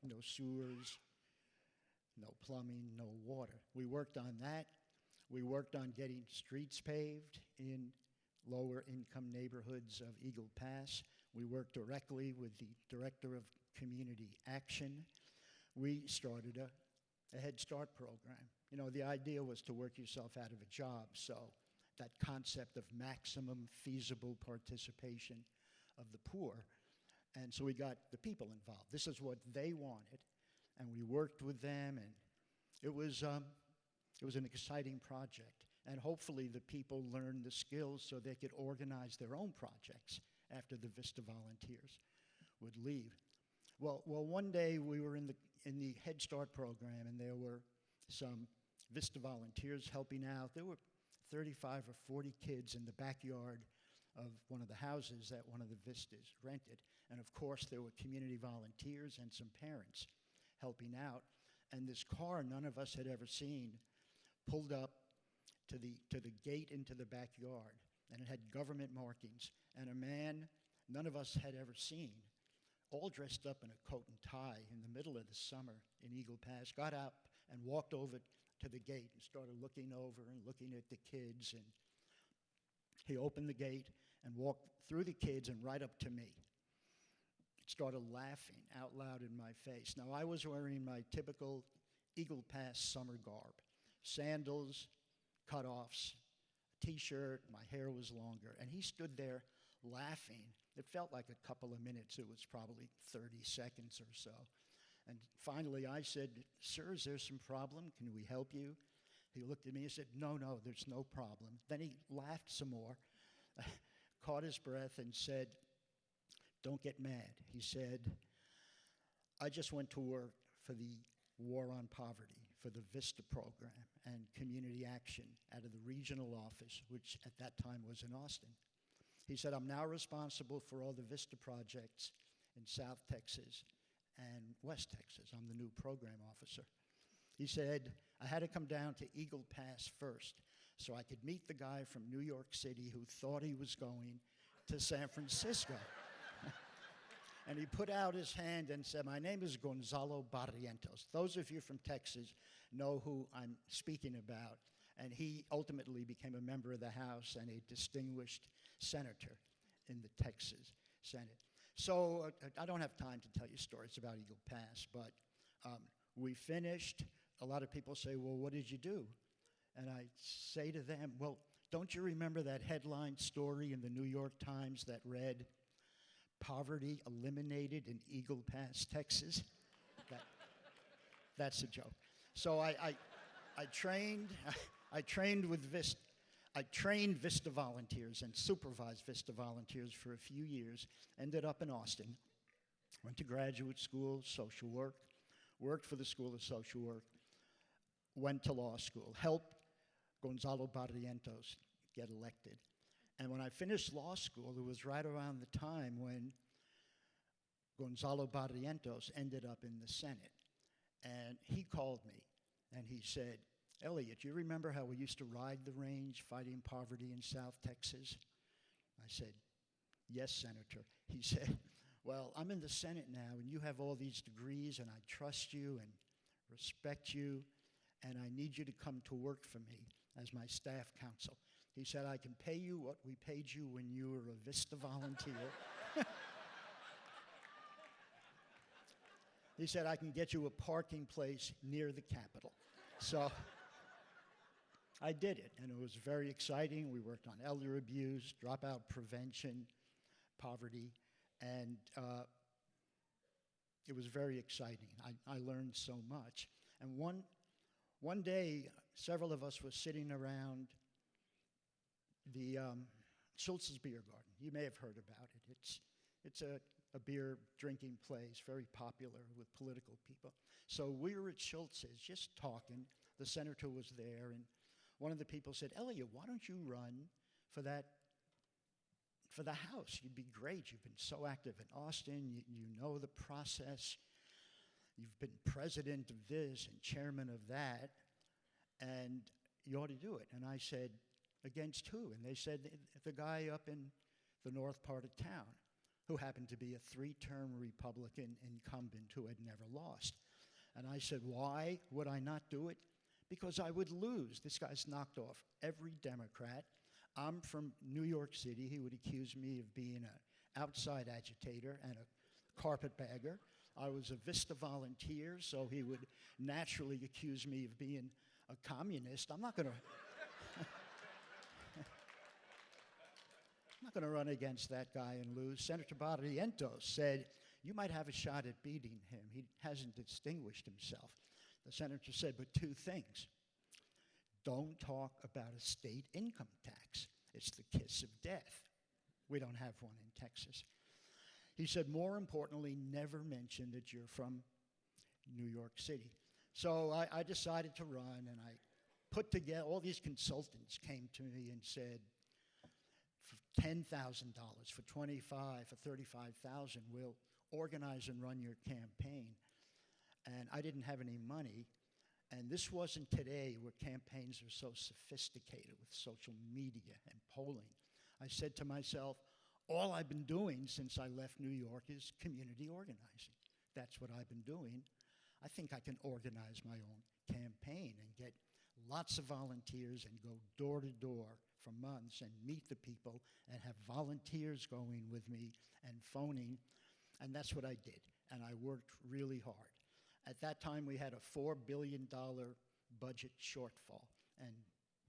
no sewers, no plumbing, no water. We worked on that. We worked on getting streets paved in lower income neighborhoods of Eagle Pass. We worked directly with the Director of Community Action. We started a Head Start program. You know, the idea was to work yourself out of a job, so that concept of maximum feasible participation of the poor. And so we got the people involved. This is what they wanted, and we worked with them, and it was an exciting project. And hopefully the people learned the skills so they could organize their own projects after the Vista volunteers would leave. Well, one day we were in the Head Start program, and there were some Vista volunteers helping out. There were 35 or 40 kids in the backyard of one of the houses that one of the Vistas rented. And of course, there were community volunteers and some parents helping out. And this car none of us had ever seen pulled up to the gate into the backyard. And it had government markings. And a man none of us had ever seen, all dressed up in a coat and tie in the middle of the summer in Eagle Pass, got up and walked over to the gate and started looking over and looking at the kids. And he opened the gate and walked through the kids and right up to me. Started laughing out loud in my face. Now, I was wearing my typical Eagle Pass summer garb, sandals, cutoffs, a t-shirt, my hair was longer, and he stood there laughing. It felt like a couple of minutes. It was probably 30 seconds or so. And finally, I said, "Sir, is there some problem? Can we help you?" He looked at me and said, no, there's no problem. Then he laughed some more, caught his breath, and said, "Don't get mad." He said, "I just went to work for the War on Poverty, for the VISTA program and community action out of the regional office, which at that time was in Austin." He said, "I'm now responsible for all the VISTA projects in South Texas and West Texas. I'm the new program officer." He said, "I had to come down to Eagle Pass first so I could meet the guy from New York City who thought he was going to San Francisco." And he put out his hand and said, "My name is Gonzalo Barrientos." Those of you from Texas know who I'm speaking about. And he ultimately became a member of the House and a distinguished senator in the Texas Senate. So I don't have time to tell you stories about Eagle Pass, but we finished. A lot of people say, "Well, what did you do?" And I say to them, "Well, don't you remember that headline story in the New York Times that read, 'Poverty eliminated in Eagle Pass, Texas'?" That's a joke. So I trained Vista volunteers and supervised Vista volunteers for a few years, ended up in Austin, went to graduate school, social work, worked for the School of Social Work, went to law school, helped Gonzalo Barrientos get elected. And when I finished law school, it was right around the time when Gonzalo Barrientos ended up in the Senate. And he called me and he said, "Elliot, you remember how we used to ride the range fighting poverty in South Texas?" I said, "Yes, Senator." He said, "Well, I'm in the Senate now, and you have all these degrees, and I trust you and respect you, and I need you to come to work for me as my staff counsel." He said, "I can pay you what we paid you when you were a Vista volunteer." He said, "I can get you a parking place near the Capitol." So I did it, and it was very exciting. We worked on elder abuse, dropout prevention, poverty, and it was very exciting. I learned so much. And one day, several of us were sitting around the Schultz's Beer Garden. You may have heard about it. It's a beer drinking place, very popular with political people. So we were at Schultz's just talking. The senator was there, and one of the people said, "Elliot, why don't you run for the House? You'd be great. You've been so active in Austin. You know the process. You've been president of this and chairman of that, and you ought to do it." And I said, "Against who?" And they said, "The guy up in the north part of town, who happened to be a 3-term Republican incumbent who had never lost." And I said, "Why would I not do it?" "Because I would lose. This guy's knocked off every Democrat. I'm from New York City. He would accuse me of being an outside agitator and a carpetbagger. I was a Vista volunteer, so he would naturally accuse me of being a communist. I'm not going to run against that guy and lose. Senator Barrientos said, "You might have a shot at beating him. He hasn't distinguished himself." The senator said, "But two things. Don't talk about a state income tax. It's the kiss of death. We don't have one in Texas." He said, "More importantly, never mention that you're from New York City." So I decided to run, and I put together, all these consultants came to me and said, for $10,000, for $25,000, for $35,000, we'll organize and run your campaign. And I didn't have any money. And this wasn't today where campaigns are so sophisticated with social media and polling. I said to myself, all I've been doing since I left New York is community organizing. That's what I've been doing. I think I can organize my own campaign and get lots of volunteers and go door to door for months and meet the people and have volunteers going with me and phoning. And that's what I did. And I worked really hard. At that time, we had a $4 billion budget shortfall. And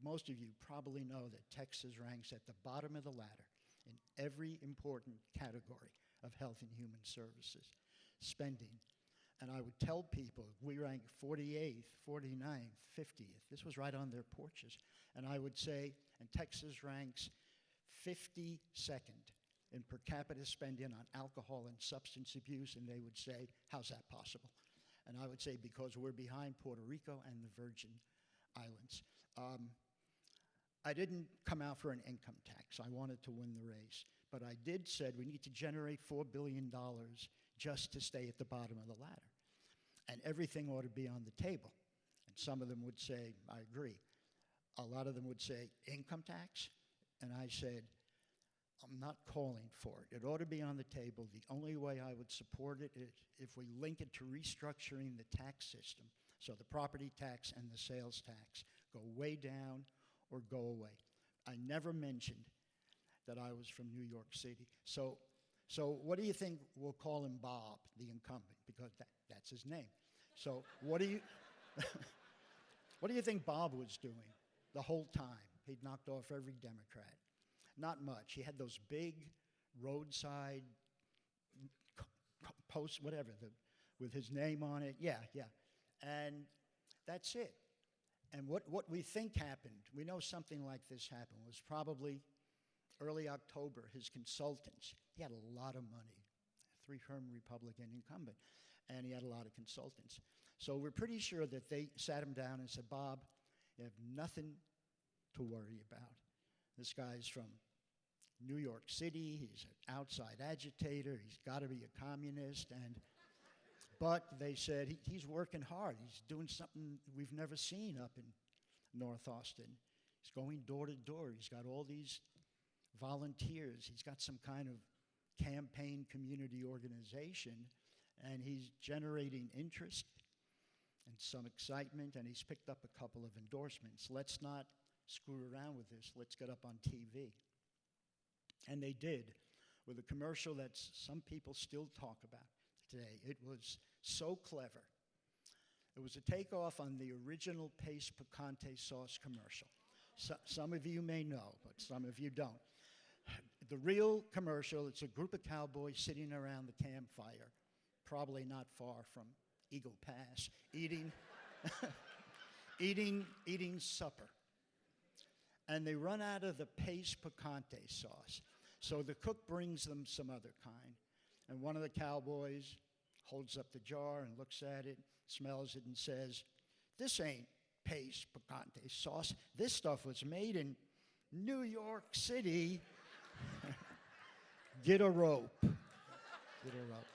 most of you probably know that Texas ranks at the bottom of the ladder in every important category of health and human services spending. And I would tell people we rank 48th, 49th, 50th. This was right on their porches. And I would say, and Texas ranks 52nd in per capita spending on alcohol and substance abuse. And they would say, how's that possible? And I would say, because we're behind Puerto Rico and the Virgin Islands. I didn't come out for an income tax. I wanted to win the race. But I did said we need to generate $4 billion just to stay at the bottom of the ladder. And everything ought to be on the table. And some of them would say, I agree. A lot of them would say, income tax? And I said, I'm not calling for it. It ought to be on the table. The only way I would support it is if we link it to restructuring the tax system. So the property tax and the sales tax go way down or go away. I never mentioned that I was from New York City. So what do you think we'll call him Bob, the incumbent, because that's his name. So what do you think Bob was doing the whole time? He'd knocked off every Democrat. Not much. He had those big roadside posts, whatever, with his name on it. Yeah. And that's it. And what we think happened, we know something like this happened, was probably early October. His consultants, he had a lot of money, three-term Republican incumbent, and he had a lot of consultants. So we're pretty sure that they sat him down and said, Bob, you have nothing to worry about. This guy's from New York City. He's an outside agitator. He's got to be a communist. But they said, he's working hard. He's doing something we've never seen up in North Austin. He's going door to door. He's got all these volunteers. He's got some kind of campaign community organization, and he's generating interest and some excitement, and he's picked up a couple of endorsements. Let's not screw around with this. Let's get up on TV. And they did, with a commercial that some people still talk about today. It was so clever. It was a takeoff on the original Pace Picante sauce commercial. Some of you may know, but some of you don't. The real commercial, it's a group of cowboys sitting around the campfire, probably not far from Eagle Pass, eating supper. And they run out of the Pace Picante sauce. So the cook brings them some other kind. And one of the cowboys holds up the jar and looks at it, smells it, and says, this ain't Pace Picante sauce. This stuff was made in New York City. Get a rope. Get a rope.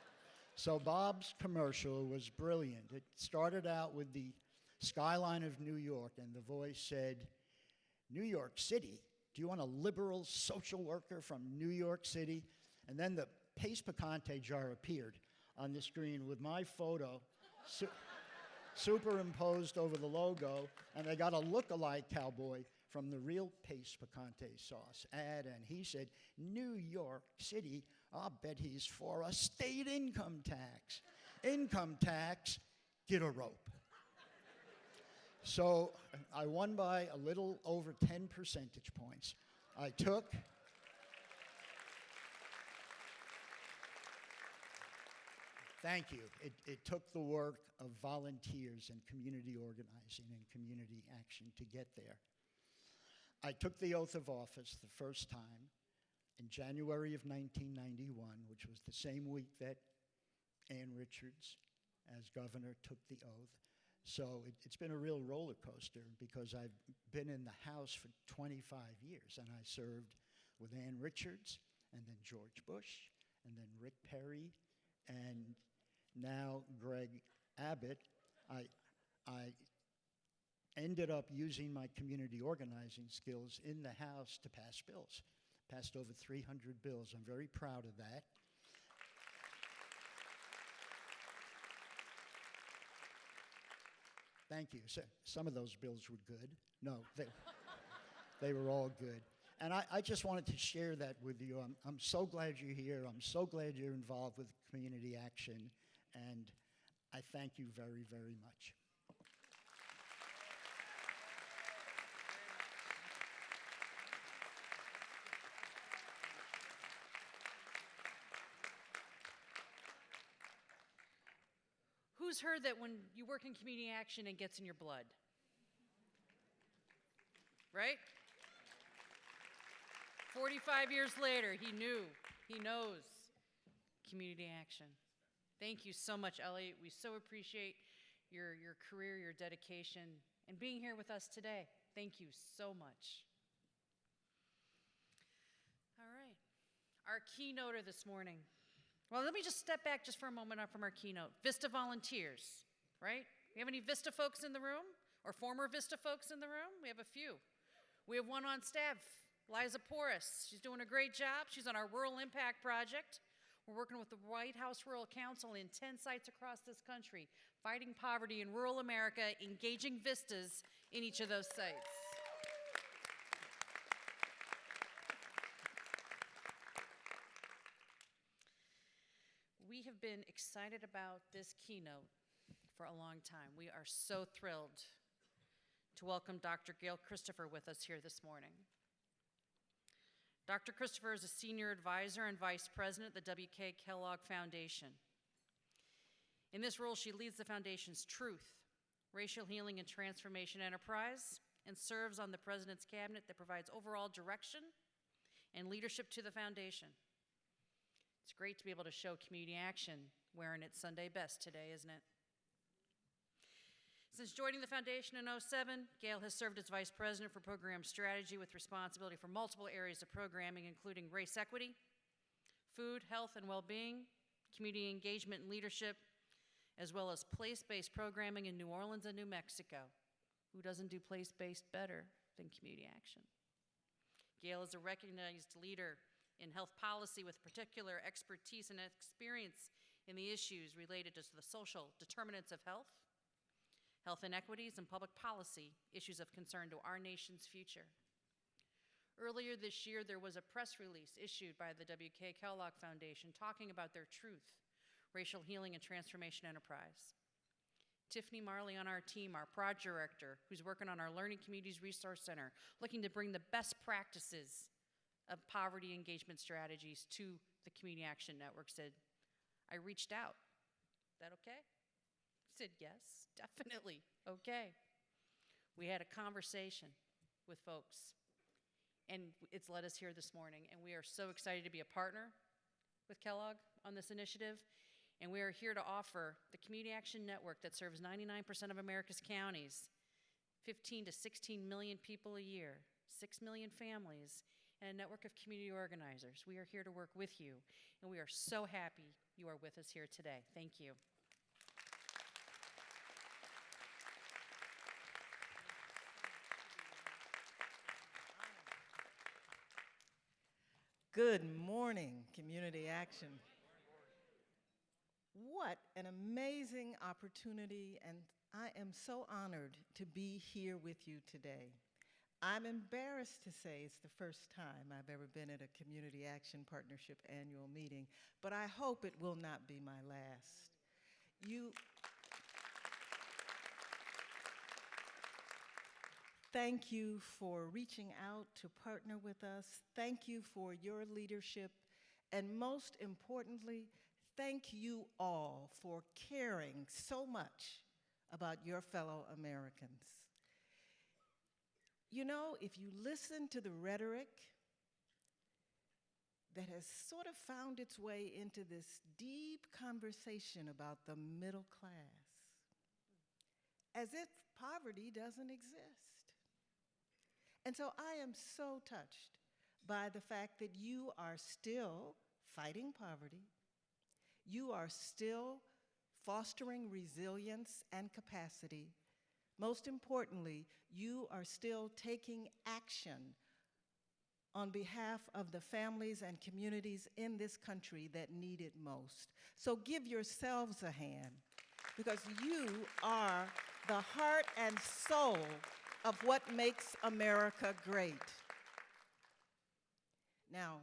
So Bob's commercial was brilliant. It started out with the skyline of New York, and the voice said, New York City? Do you want a liberal social worker from New York City? And then the Pace Picante jar appeared on the screen with my photo superimposed over the logo, and they got a look-alike cowboy from the real Pace Picante sauce ad, and he said, New York City, I'll bet he's for a state income tax. Income tax, get a rope. So I won by a little over 10 percentage points. Thank you. It took the work of volunteers and community organizing and community action to get there. I took the oath of office the first time in January of 1991, which was the same week that Ann Richards, as governor, took the oath. So it's been a real roller coaster because I've been in the House for 25 years, and I served with Ann Richards, and then George Bush, and then Rick Perry, and now Greg Abbott. I ended up using my community organizing skills in the House to pass bills. Passed over 300 bills. I'm very proud of that. Thank you. So, some of those bills were good. No, they were all good. And I just wanted to share that with you. I'm so glad you're here. I'm so glad you're involved with community action. And I thank you very, very much. Who's heard that when you work in community action, it gets in your blood? Right? 45 years later, he knows community action. Thank you so much, Elliot. We so appreciate your career, your dedication, and being here with us today. Thank you so much. All right, our keynoter this morning. Well, let me just step back just for a moment from our keynote. Vista volunteers, right? We have any Vista folks in the room? Or former Vista folks in the room? We have a few. We have one on staff, Liza Porras. She's doing a great job. She's on our Rural Impact Project. We're working with the White House Rural Council in 10 sites across this country, fighting poverty in rural America, engaging Vistas in each of those sites. We have been excited about this keynote for a long time. We are so thrilled to welcome Dr. Gail Christopher with us here this morning. Dr. Christopher is a senior advisor and vice president at the W.K. Kellogg Foundation. In this role, she leads the foundation's Truth, Racial Healing and Transformation Enterprise, and serves on the president's cabinet that provides overall direction and leadership to the foundation. It's great to be able to show community action wearing its Sunday best today, isn't it? Since joining the foundation in 2007, Gail has served as Vice President for Program Strategy with responsibility for multiple areas of programming, including race equity, food, health, and well-being, community engagement and leadership, as well as place-based programming in New Orleans and New Mexico. Who doesn't do place-based better than community action? Gail is a recognized leader in health policy with particular expertise and experience in the issues related to the social determinants of health, health inequities, and public policy issues of concern to our nation's future. Earlier this year, there was a press release issued by the W.K. Kellogg Foundation talking about their Truth, Racial Healing and Transformation Enterprise. Tiffany Marley on our team, our project director, who's working on our Learning Communities Resource Center, looking to bring the best practices of poverty engagement strategies to the Community Action Network, said, I reached out. Is that okay? I said, yes, definitely, okay. We had a conversation with folks, and it's led us here this morning, and we are so excited to be a partner with Kellogg on this initiative, and we are here to offer the Community Action Network that serves 99% of America's counties, 15 to 16 million people a year, 6 million families, and a network of community organizers. We are here to work with you, and we are so happy you are with us here today. Thank you. Good morning, Community Action. What an amazing opportunity, and I am so honored to be here with you today. I'm embarrassed to say it's the first time I've ever been at a Community Action Partnership annual meeting, but I hope it will not be my last. Thank you for reaching out to partner with us. Thank you for your leadership. And most importantly, thank you all for caring so much about your fellow Americans. You know, if you listen to the rhetoric that has sort of found its way into this deep conversation about the middle class, as if poverty doesn't exist. And so I am so touched by the fact that you are still fighting poverty, you are still fostering resilience and capacity. Most importantly, you are still taking action on behalf of the families and communities in this country that need it most. So give yourselves a hand, because you are the heart and soul of what makes America great. Now,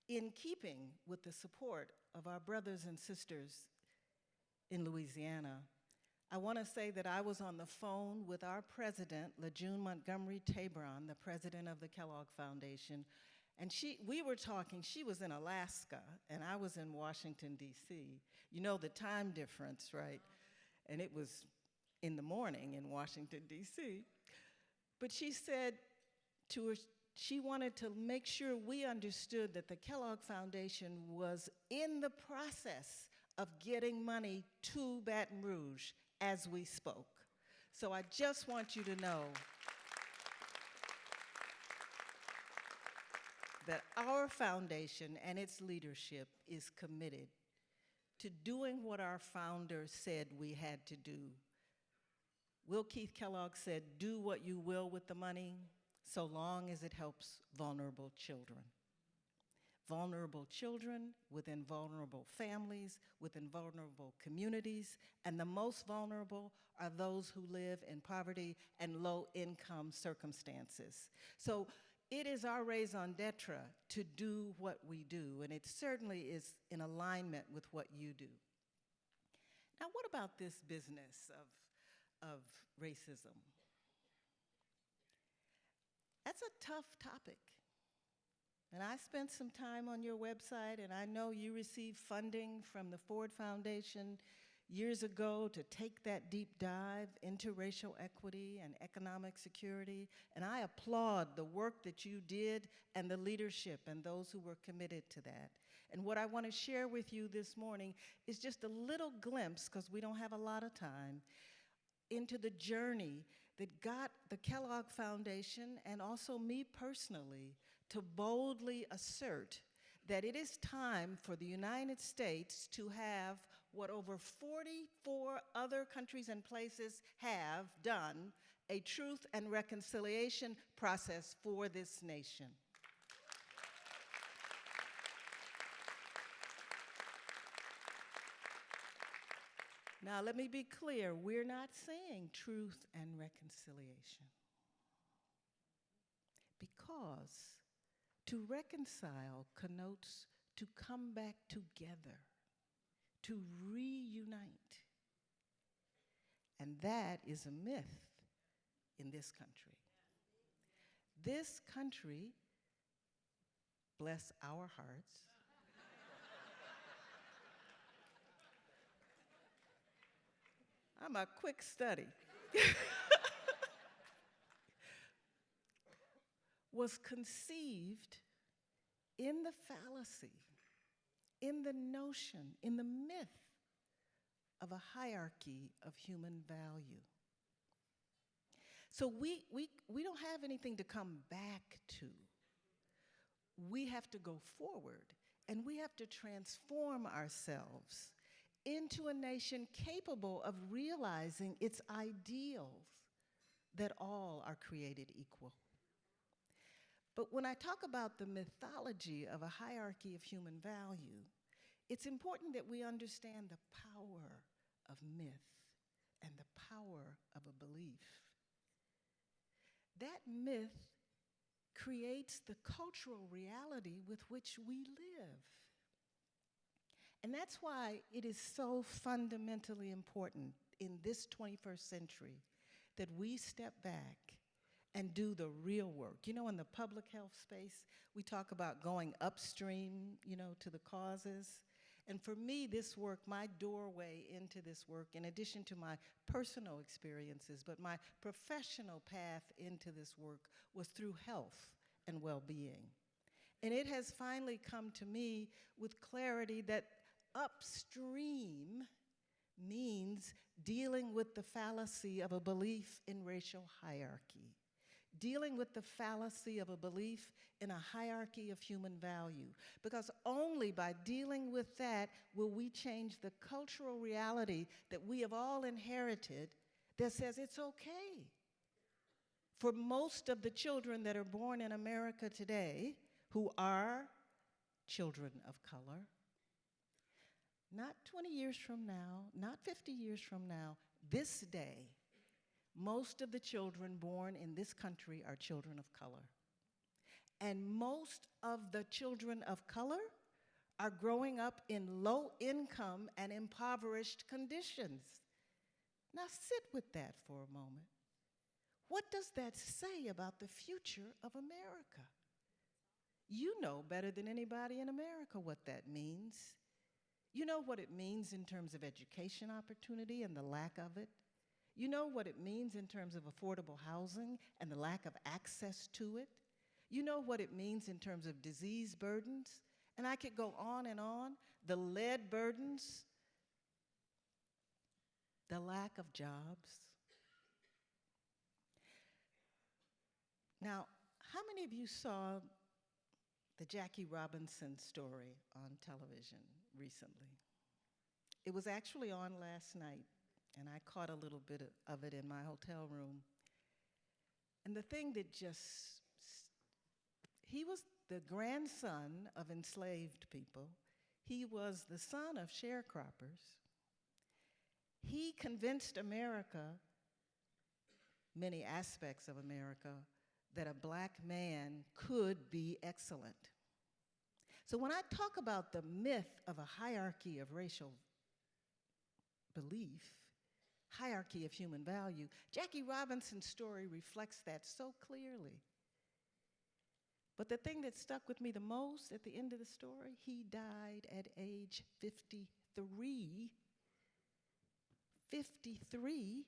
in keeping with the support of our brothers and sisters in Louisiana, I want to say that I was on the phone with our president, LaJune Montgomery Tabron, the president of the Kellogg Foundation, and we were talking. She was in Alaska, and I was in Washington, D.C. You know the time difference, right? And it was in the morning in Washington, D.C. But she said to her, she wanted to make sure we understood that the Kellogg Foundation was in the process of getting money to Baton Rouge as we spoke. So I just want you to know that our foundation and its leadership is committed to doing what our founder said we had to do. Will Keith Kellogg said, "Do what you will with the money, so long as it helps vulnerable children." Vulnerable children within vulnerable families, within vulnerable communities, and the most vulnerable are those who live in poverty and low-income circumstances. So it is our raison d'etre to do what we do, and it certainly is in alignment with what you do. Now, what about this business of racism? That's a tough topic. And I spent some time on your website, and I know you received funding from the Ford Foundation years ago to take that deep dive into racial equity and economic security. And I applaud the work that you did and the leadership and those who were committed to that. And what I want to share with you this morning is just a little glimpse, because we don't have a lot of time, into the journey that got the Kellogg Foundation and also me personally to boldly assert that it is time for the United States to have what over 44 other countries and places have done, a truth and reconciliation process for this nation. Now, let me be clear, we're not saying truth and reconciliation, because to reconcile connotes to come back together, to reunite. And that is a myth in this country. This country, bless our hearts, I'm a quick study, was conceived in the fallacy, in the notion, in the myth of a hierarchy of human value. So we don't have anything to come back to. We have to go forward, and we have to transform ourselves into a nation capable of realizing its ideals that all are created equal. But when I talk about the mythology of a hierarchy of human value, it's important that we understand the power of myth and the power of a belief. that myth creates the cultural reality with which we live. And that's why it is so fundamentally important in this 21st century that we step back and do the real work. You know, in the public health space, we talk about going upstream, you know, to the causes. And for me, this work, my doorway into this work, in addition to my personal experiences, but my professional path into this work was through health and well-being. And it has finally come to me with clarity that upstream means dealing with the fallacy of a belief in racial hierarchy, dealing with the fallacy of a belief in a hierarchy of human value. Because only by dealing with that will we change the cultural reality that we have all inherited that says it's okay for most of the children that are born in America today, who are children of color, not 20 years from now, not 50 years from now, this day, most of the children born in this country are children of color. And most of the children of color are growing up in low income and impoverished conditions. Now sit with that for a moment. What does that say about the future of America? You know better than anybody in America what that means. You know what it means in terms of education opportunity and the lack of it. You know what it means in terms of affordable housing and the lack of access to it. You know what it means in terms of disease burdens. And I could go on and on. The lead burdens, the lack of jobs. Now, how many of you saw the Jackie Robinson story on television recently? It was actually on last night, and I caught a little bit of it in my hotel room. And the thing that he was the grandson of enslaved people. He was the son of sharecroppers. He convinced America, many aspects of America, that a black man could be excellent. So when I talk about the myth of a hierarchy of racial belief, hierarchy of human value, Jackie Robinson's story reflects that so clearly. But the thing that stuck with me the most at the end of the story, he died at age 53. 53,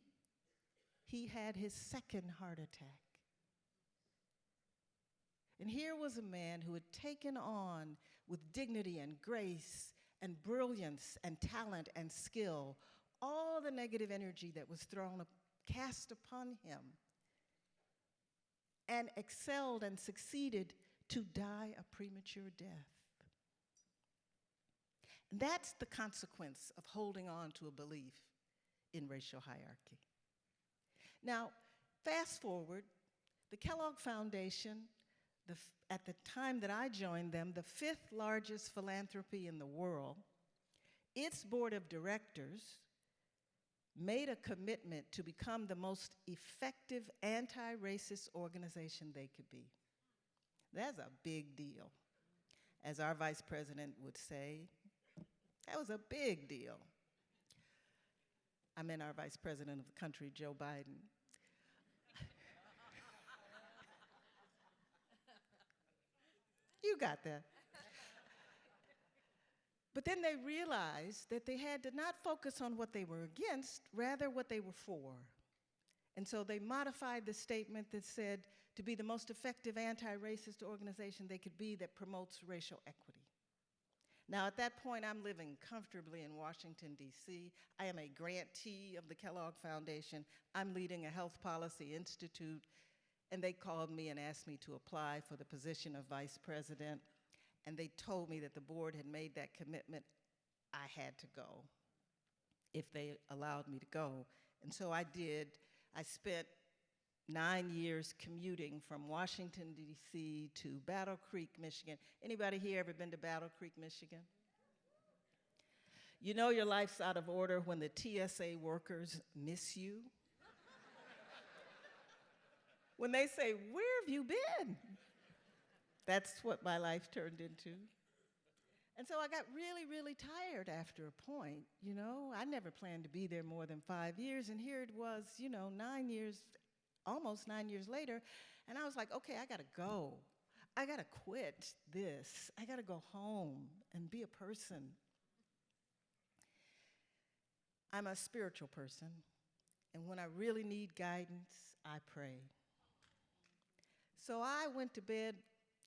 he had his second heart attack. And here was a man who had taken on with dignity and grace and brilliance and talent and skill all the negative energy that was cast upon him, and excelled and succeeded to die a premature death. And that's the consequence of holding on to a belief in racial hierarchy. Now, fast forward, the Kellogg Foundation, at the time that I joined them, the 5th largest philanthropy in the world, its board of directors made a commitment to become the most effective anti-racist organization they could be. That's a big deal. As our vice president would say, that was a big deal. I meant our vice president of the country, Joe Biden. You got that. But then they realized that they had to not focus on what they were against, rather what they were for. And so they modified the statement that said to be the most effective anti-racist organization they could be that promotes racial equity. Now, at that point, I'm living comfortably in Washington, D.C. I am a grantee of the Kellogg Foundation. I'm leading a health policy institute, and they called me and asked me to apply for the position of vice president. And they told me that the board had made that commitment. I had to go if they allowed me to go. And so I did. I spent 9 years commuting from Washington, D.C. to Battle Creek, Michigan. Anybody here ever been to Battle Creek, Michigan? You know your life's out of order when the TSA workers miss you. when they say, "Where have you been?" That's what my life turned into. And so I got really, really tired after a point, you know. I never planned to be there more than 5 years, and here it was, you know, 9 years, almost 9 years later, and I was like, okay, I gotta go. I gotta quit this. I gotta go home and be a person. I'm a spiritual person, and when I really need guidance, I pray. So I went to bed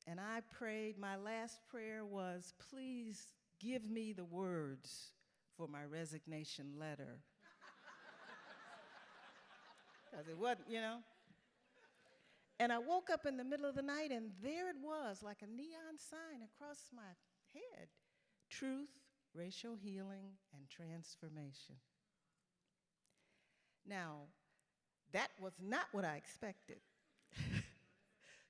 and I prayed. My last prayer was, please give me the words for my resignation letter. Because it wasn't, you know. And I woke up in the middle of the night, and there it was, like a neon sign across my head. Truth, racial healing, and transformation. Now, that was not what I expected.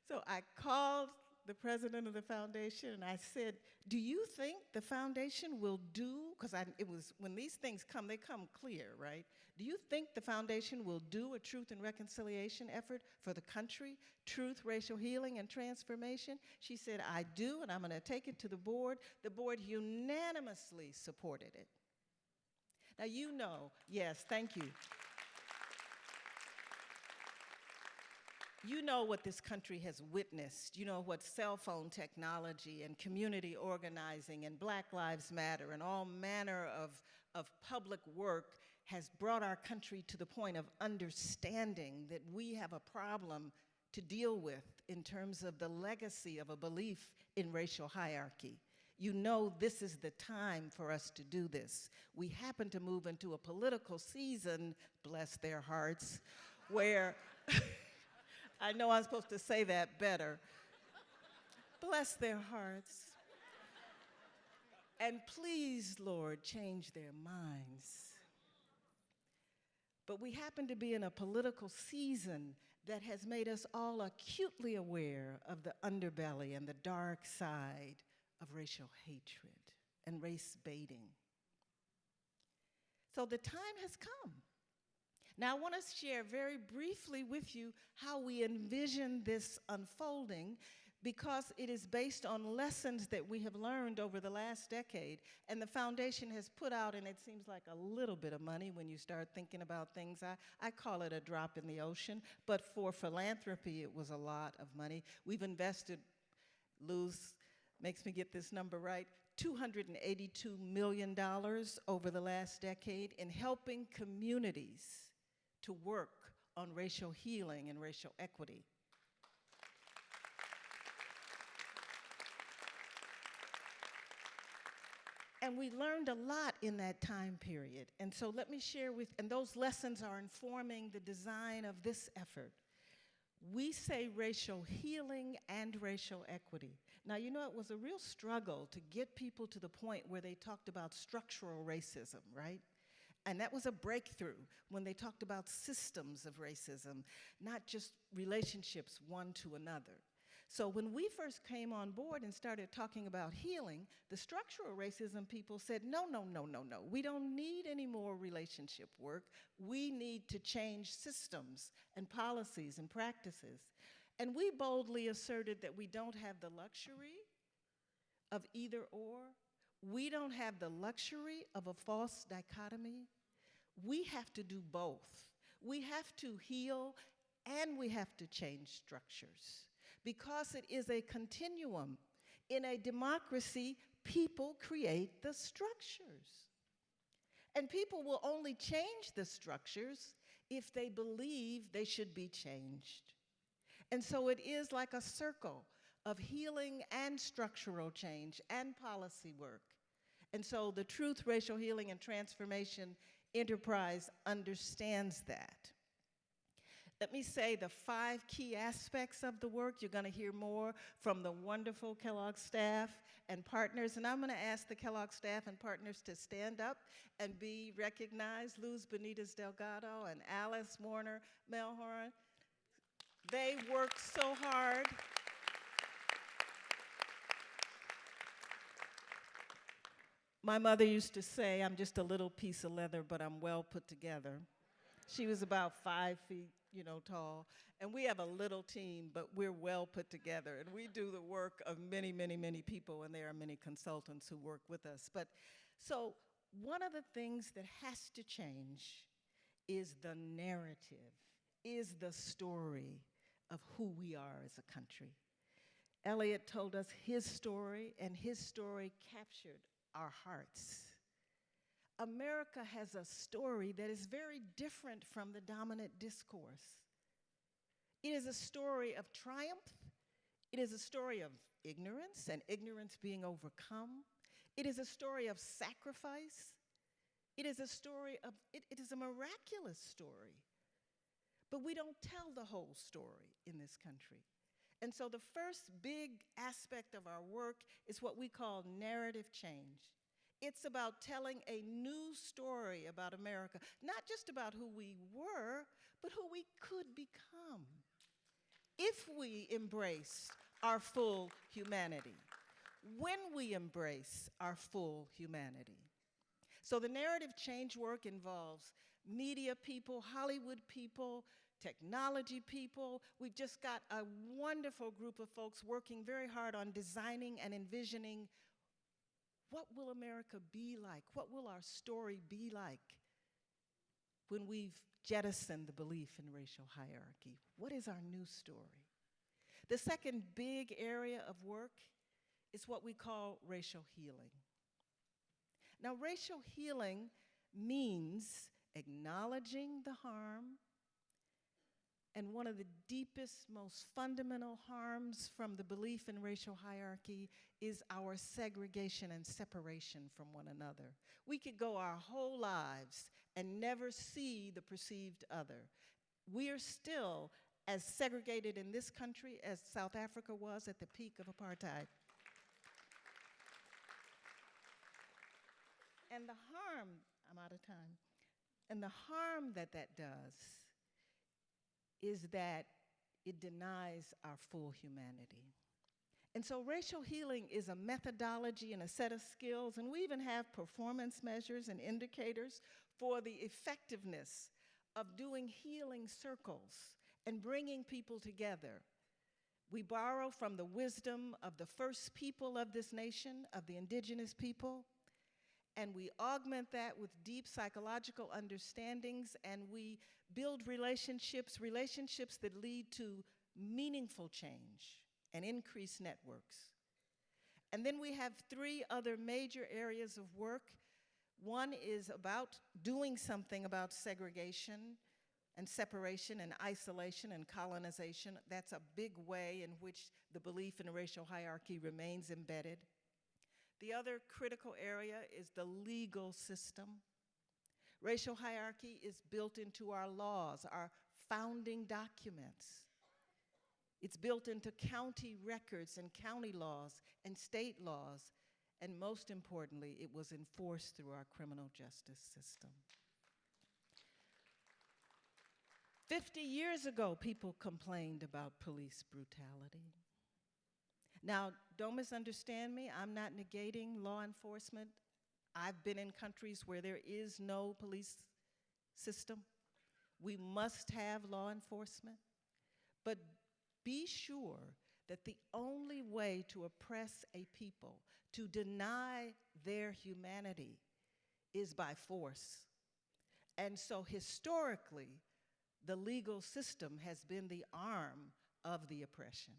So I called the president of the foundation and I said, do you think the foundation will do, because it was, when these things come, they come clear, right? Do you think the foundation will do a truth and reconciliation effort for the country, truth, racial healing, and transformation? She said, I do, and I'm gonna take it to the board. The board unanimously supported it. Now you know, yes, thank you. You know what this country has witnessed. You know what cell phone technology and community organizing and Black Lives Matter and all manner of public work has brought our country to the point of understanding that we have a problem to deal with in terms of the legacy of a belief in racial hierarchy. You know this is the time for us to do this. We happen to move into a political season, bless their hearts, where I know I'm supposed to say that better. Bless their hearts. And please, Lord, change their minds. But we happen to be in a political season that has made us all acutely aware of the underbelly and the dark side of racial hatred and race baiting. So the time has come. Now, I want to share very briefly with you how we envision this unfolding, because it is based on lessons that we have learned over the last decade. And the foundation has put out, and it seems like a little bit of money when you start thinking about things. I call it a drop in the ocean, but for philanthropy, it was a lot of money. We've invested, Luz makes me get this number right, $282 million over the last decade in helping communities to work on racial healing and racial equity. And we learned a lot in that time period. And so let me share with, and those lessons are informing the design of this effort. We say racial healing and racial equity. Now, you know, it was a real struggle to get people to the point where they talked about structural racism, right? And that was a breakthrough when they talked about systems of racism, not just relationships one to another. So when we first came on board and started talking about healing, the structural racism people said, no, no, no, no, no. We don't need any more relationship work. We need to change systems and policies and practices. And we boldly asserted that we don't have the luxury of either or. We don't have the luxury of a false dichotomy. We have to do both. We have to heal and we have to change structures, because it is a continuum. In a democracy, people create the structures. And people will only change the structures if they believe they should be changed. And so it is like a circle of healing and structural change and policy work. And so the Truth, Racial Healing, and Transformation Enterprise understands that. Let me say the 5 key aspects of the work. You're going to hear more from the wonderful Kellogg staff and partners. And I'm going to ask the Kellogg staff and partners to stand up and be recognized. Luz Benitez Delgado and Alice Warner Melhorn. They work so hard. My mother used to say, I'm just a little piece of leather, but I'm well put together. She was about 5 feet tall. And we have a little team, but we're well put together. And we do the work of many, many, many people, and there are many consultants who work with us. But so one of the things that has to change is the narrative, is the story of who we are as a country. Elliot told us his story, and his story captured our hearts. America has a story that is very different from the dominant discourse. It is a story of triumph. It is a story of ignorance and ignorance being overcome. It is a story of sacrifice. It is a story of, it is a miraculous story. But we don't tell the whole story in this country. And so the first big aspect of our work is what we call narrative change. It's about telling a new story about America, not just about who we were, but who we could become if we embrace our full humanity, when we embrace our full humanity. So the narrative change work involves media people, Hollywood people, technology people. We've just got a wonderful group of folks working very hard on designing and envisioning what will America be like? What will our story be like when we've jettisoned the belief in racial hierarchy? What is our new story? The second big area of work is what we call racial healing. Now, racial healing means acknowledging the harm, and one of the deepest, most fundamental harms from the belief in racial hierarchy is our segregation and separation from one another. We could go our whole lives and never see the perceived other. We are still as segregated in this country as South Africa was at the peak of apartheid. And the harm, I'm out of time, and the harm that that does is that it denies our full humanity. And so racial healing is a methodology and a set of skills, and we even have performance measures and indicators for the effectiveness of doing healing circles and bringing people together. We borrow from the wisdom of the first people of this nation, of the indigenous people, and we augment that with deep psychological understandings, and we build relationships that lead to meaningful change and increased networks. And then we have three other major areas of work. One is about doing something about segregation and separation and isolation and colonization. That's a big way in which the belief in racial hierarchy remains embedded. The other critical area is the legal system. Racial hierarchy is built into our laws, our founding documents. It's built into county records and county laws and state laws, and most importantly, it was enforced through our criminal justice system. 50 years ago, people complained about police brutality. Now, don't misunderstand me, I'm not negating law enforcement. I've been in countries where there is no police system. We must have law enforcement. But be sure that the only way to oppress a people, to deny their humanity, is by force. And so historically, the legal system has been the arm of the oppression.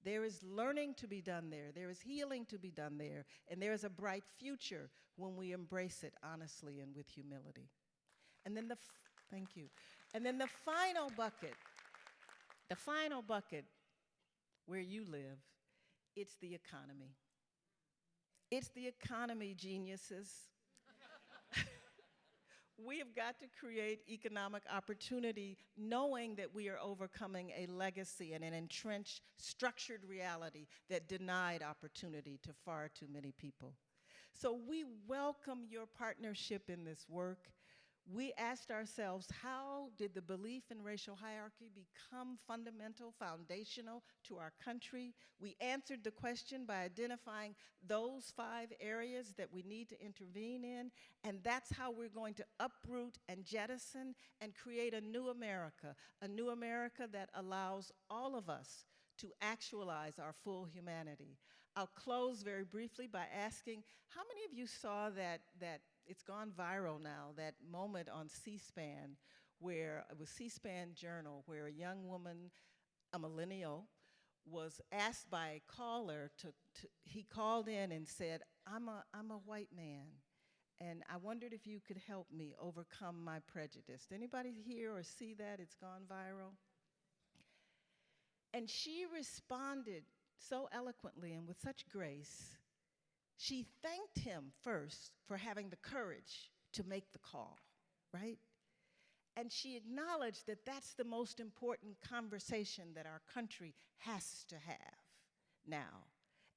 There is learning to be done there. There is healing to be done there. And there is a bright future when we embrace it honestly and with humility. And then thank you. And then the final bucket where you live, it's the economy. It's the economy, geniuses. We have got to create economic opportunity knowing that we are overcoming a legacy and an entrenched, structured reality that denied opportunity to far too many people. So we welcome your partnership in this work. We asked ourselves, how did the belief in racial hierarchy become fundamental, foundational to our country? We answered the question by identifying those 5 areas that we need to intervene in, and that's how we're going to uproot and jettison and create a new America that allows all of us to actualize our full humanity. I'll close very briefly by asking, how many of you saw that it's gone viral now, that moment on C-SPAN, where it was C-SPAN Journal, where a young woman, a millennial, was asked by a caller he called in and said, I'm a white man, and I wondered if you could help me overcome my prejudice. Did anybody hear or see that? It's gone viral. And she responded so eloquently and with such grace. She thanked him first for having the courage to make the call, right? And she acknowledged that that's the most important conversation that our country has to have now.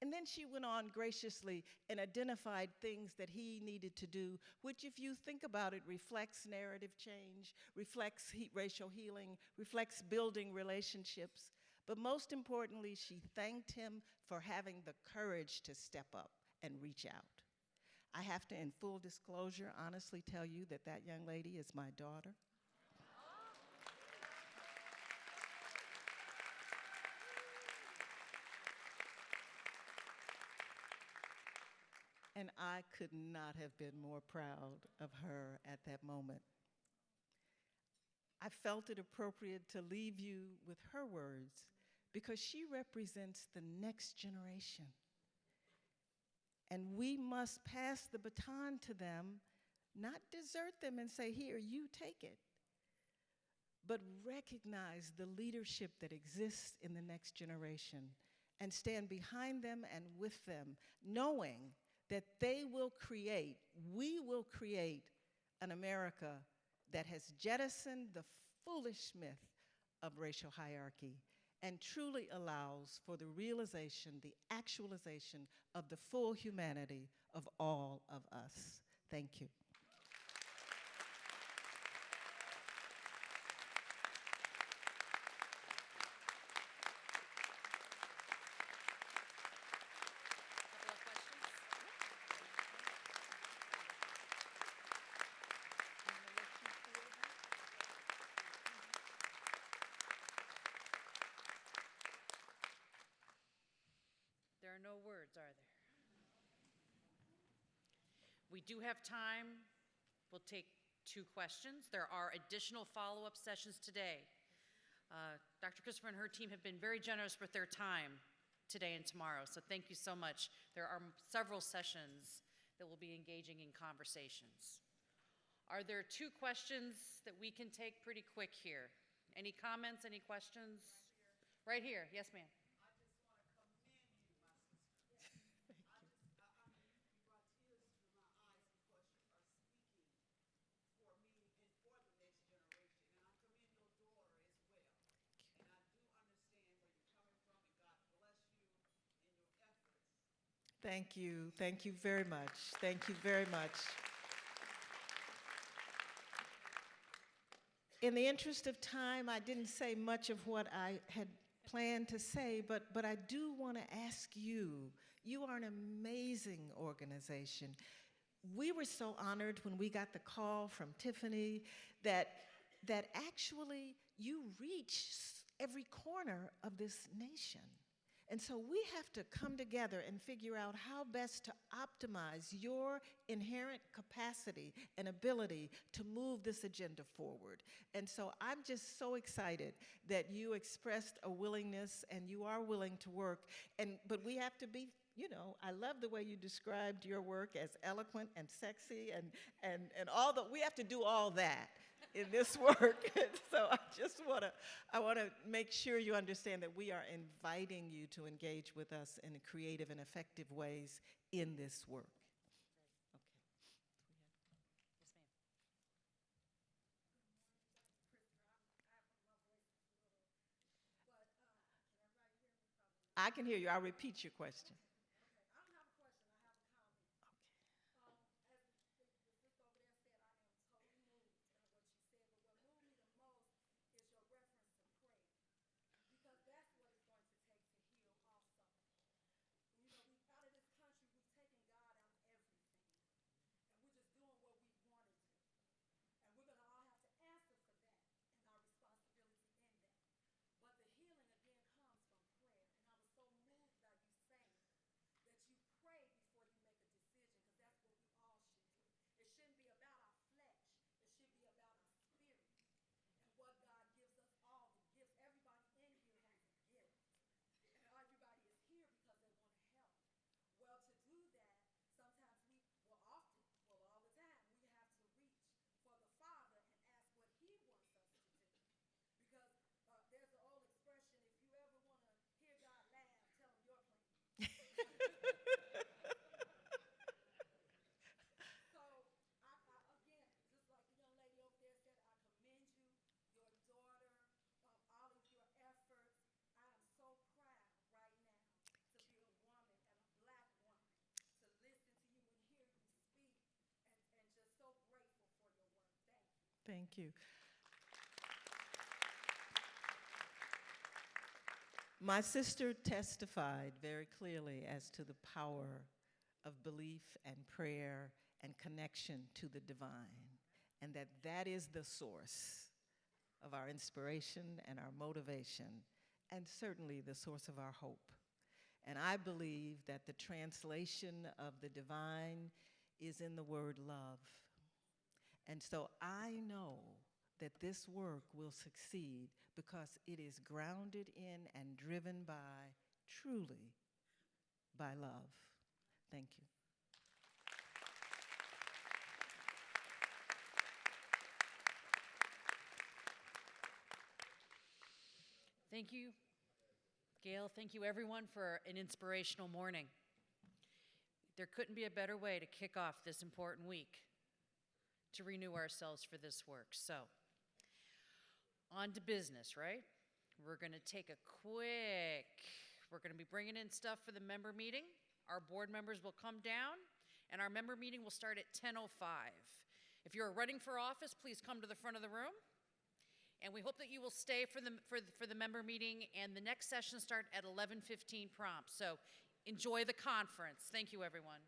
And then she went on graciously and identified things that he needed to do, which, if you think about it, reflects narrative change, reflects racial healing, reflects building relationships. But most importantly, she thanked him for having the courage to step up and reach out. I have to, in full disclosure, honestly tell you that that young lady is my daughter. And I could not have been more proud of her at that moment. I felt it appropriate to leave you with her words because she represents the next generation. And we must pass the baton to them, not desert them and say, here, you take it, but recognize the leadership that exists in the next generation and stand behind them and with them, knowing that we will create an America that has jettisoned the foolish myth of racial hierarchy and truly allows for the realization, the actualization of the full humanity of all of us. Thank you. There are no words, are there? We do have time. We'll take 2 questions. There are additional follow-up sessions today. Dr. Christopher and her team have been very generous with their time today and tomorrow, so thank you so much. There are several sessions that will be engaging in conversations. Are there 2 questions that we can take pretty quick here? Any comments, any questions? Right here, yes ma'am. Thank you. Thank you very much. Thank you very much. In the interest of time, I didn't say much of what I had planned to say, but I do want to ask you, you are an amazing organization. We were so honored when we got the call from Tiffany that actually you reach every corner of this nation. And so we have to come together and figure out how best to optimize your inherent capacity and ability to move this agenda forward. And so I'm just so excited that you expressed a willingness and you are willing to work. But we have to be, I love the way you described your work as eloquent and sexy and all that. We have to do all that in this work. So I want to make sure you understand that we are inviting you to engage with us in creative and effective ways in this work. Okay. I can hear you. I'll repeat your question. Thank you. My sister testified very clearly as to the power of belief and prayer and connection to the divine, and that that is the source of our inspiration and our motivation, and certainly the source of our hope. And I believe that the translation of the divine is in the word love. And so I know that this work will succeed because it is grounded in and driven by, truly, by love. Thank you. Thank you, Gail. Thank you, everyone, for an inspirational morning. There couldn't be a better way to kick off this important week to renew ourselves for this work. So, on to business, right? We're going to take a we're going to be bringing in stuff for the member meeting. Our board members will come down, and our member meeting will start at 10:05. If you're running for office, please come to the front of the room. And we hope that you will stay for the member meeting, and the next session start at 11:15 prompt. So enjoy the conference. Thank you, everyone.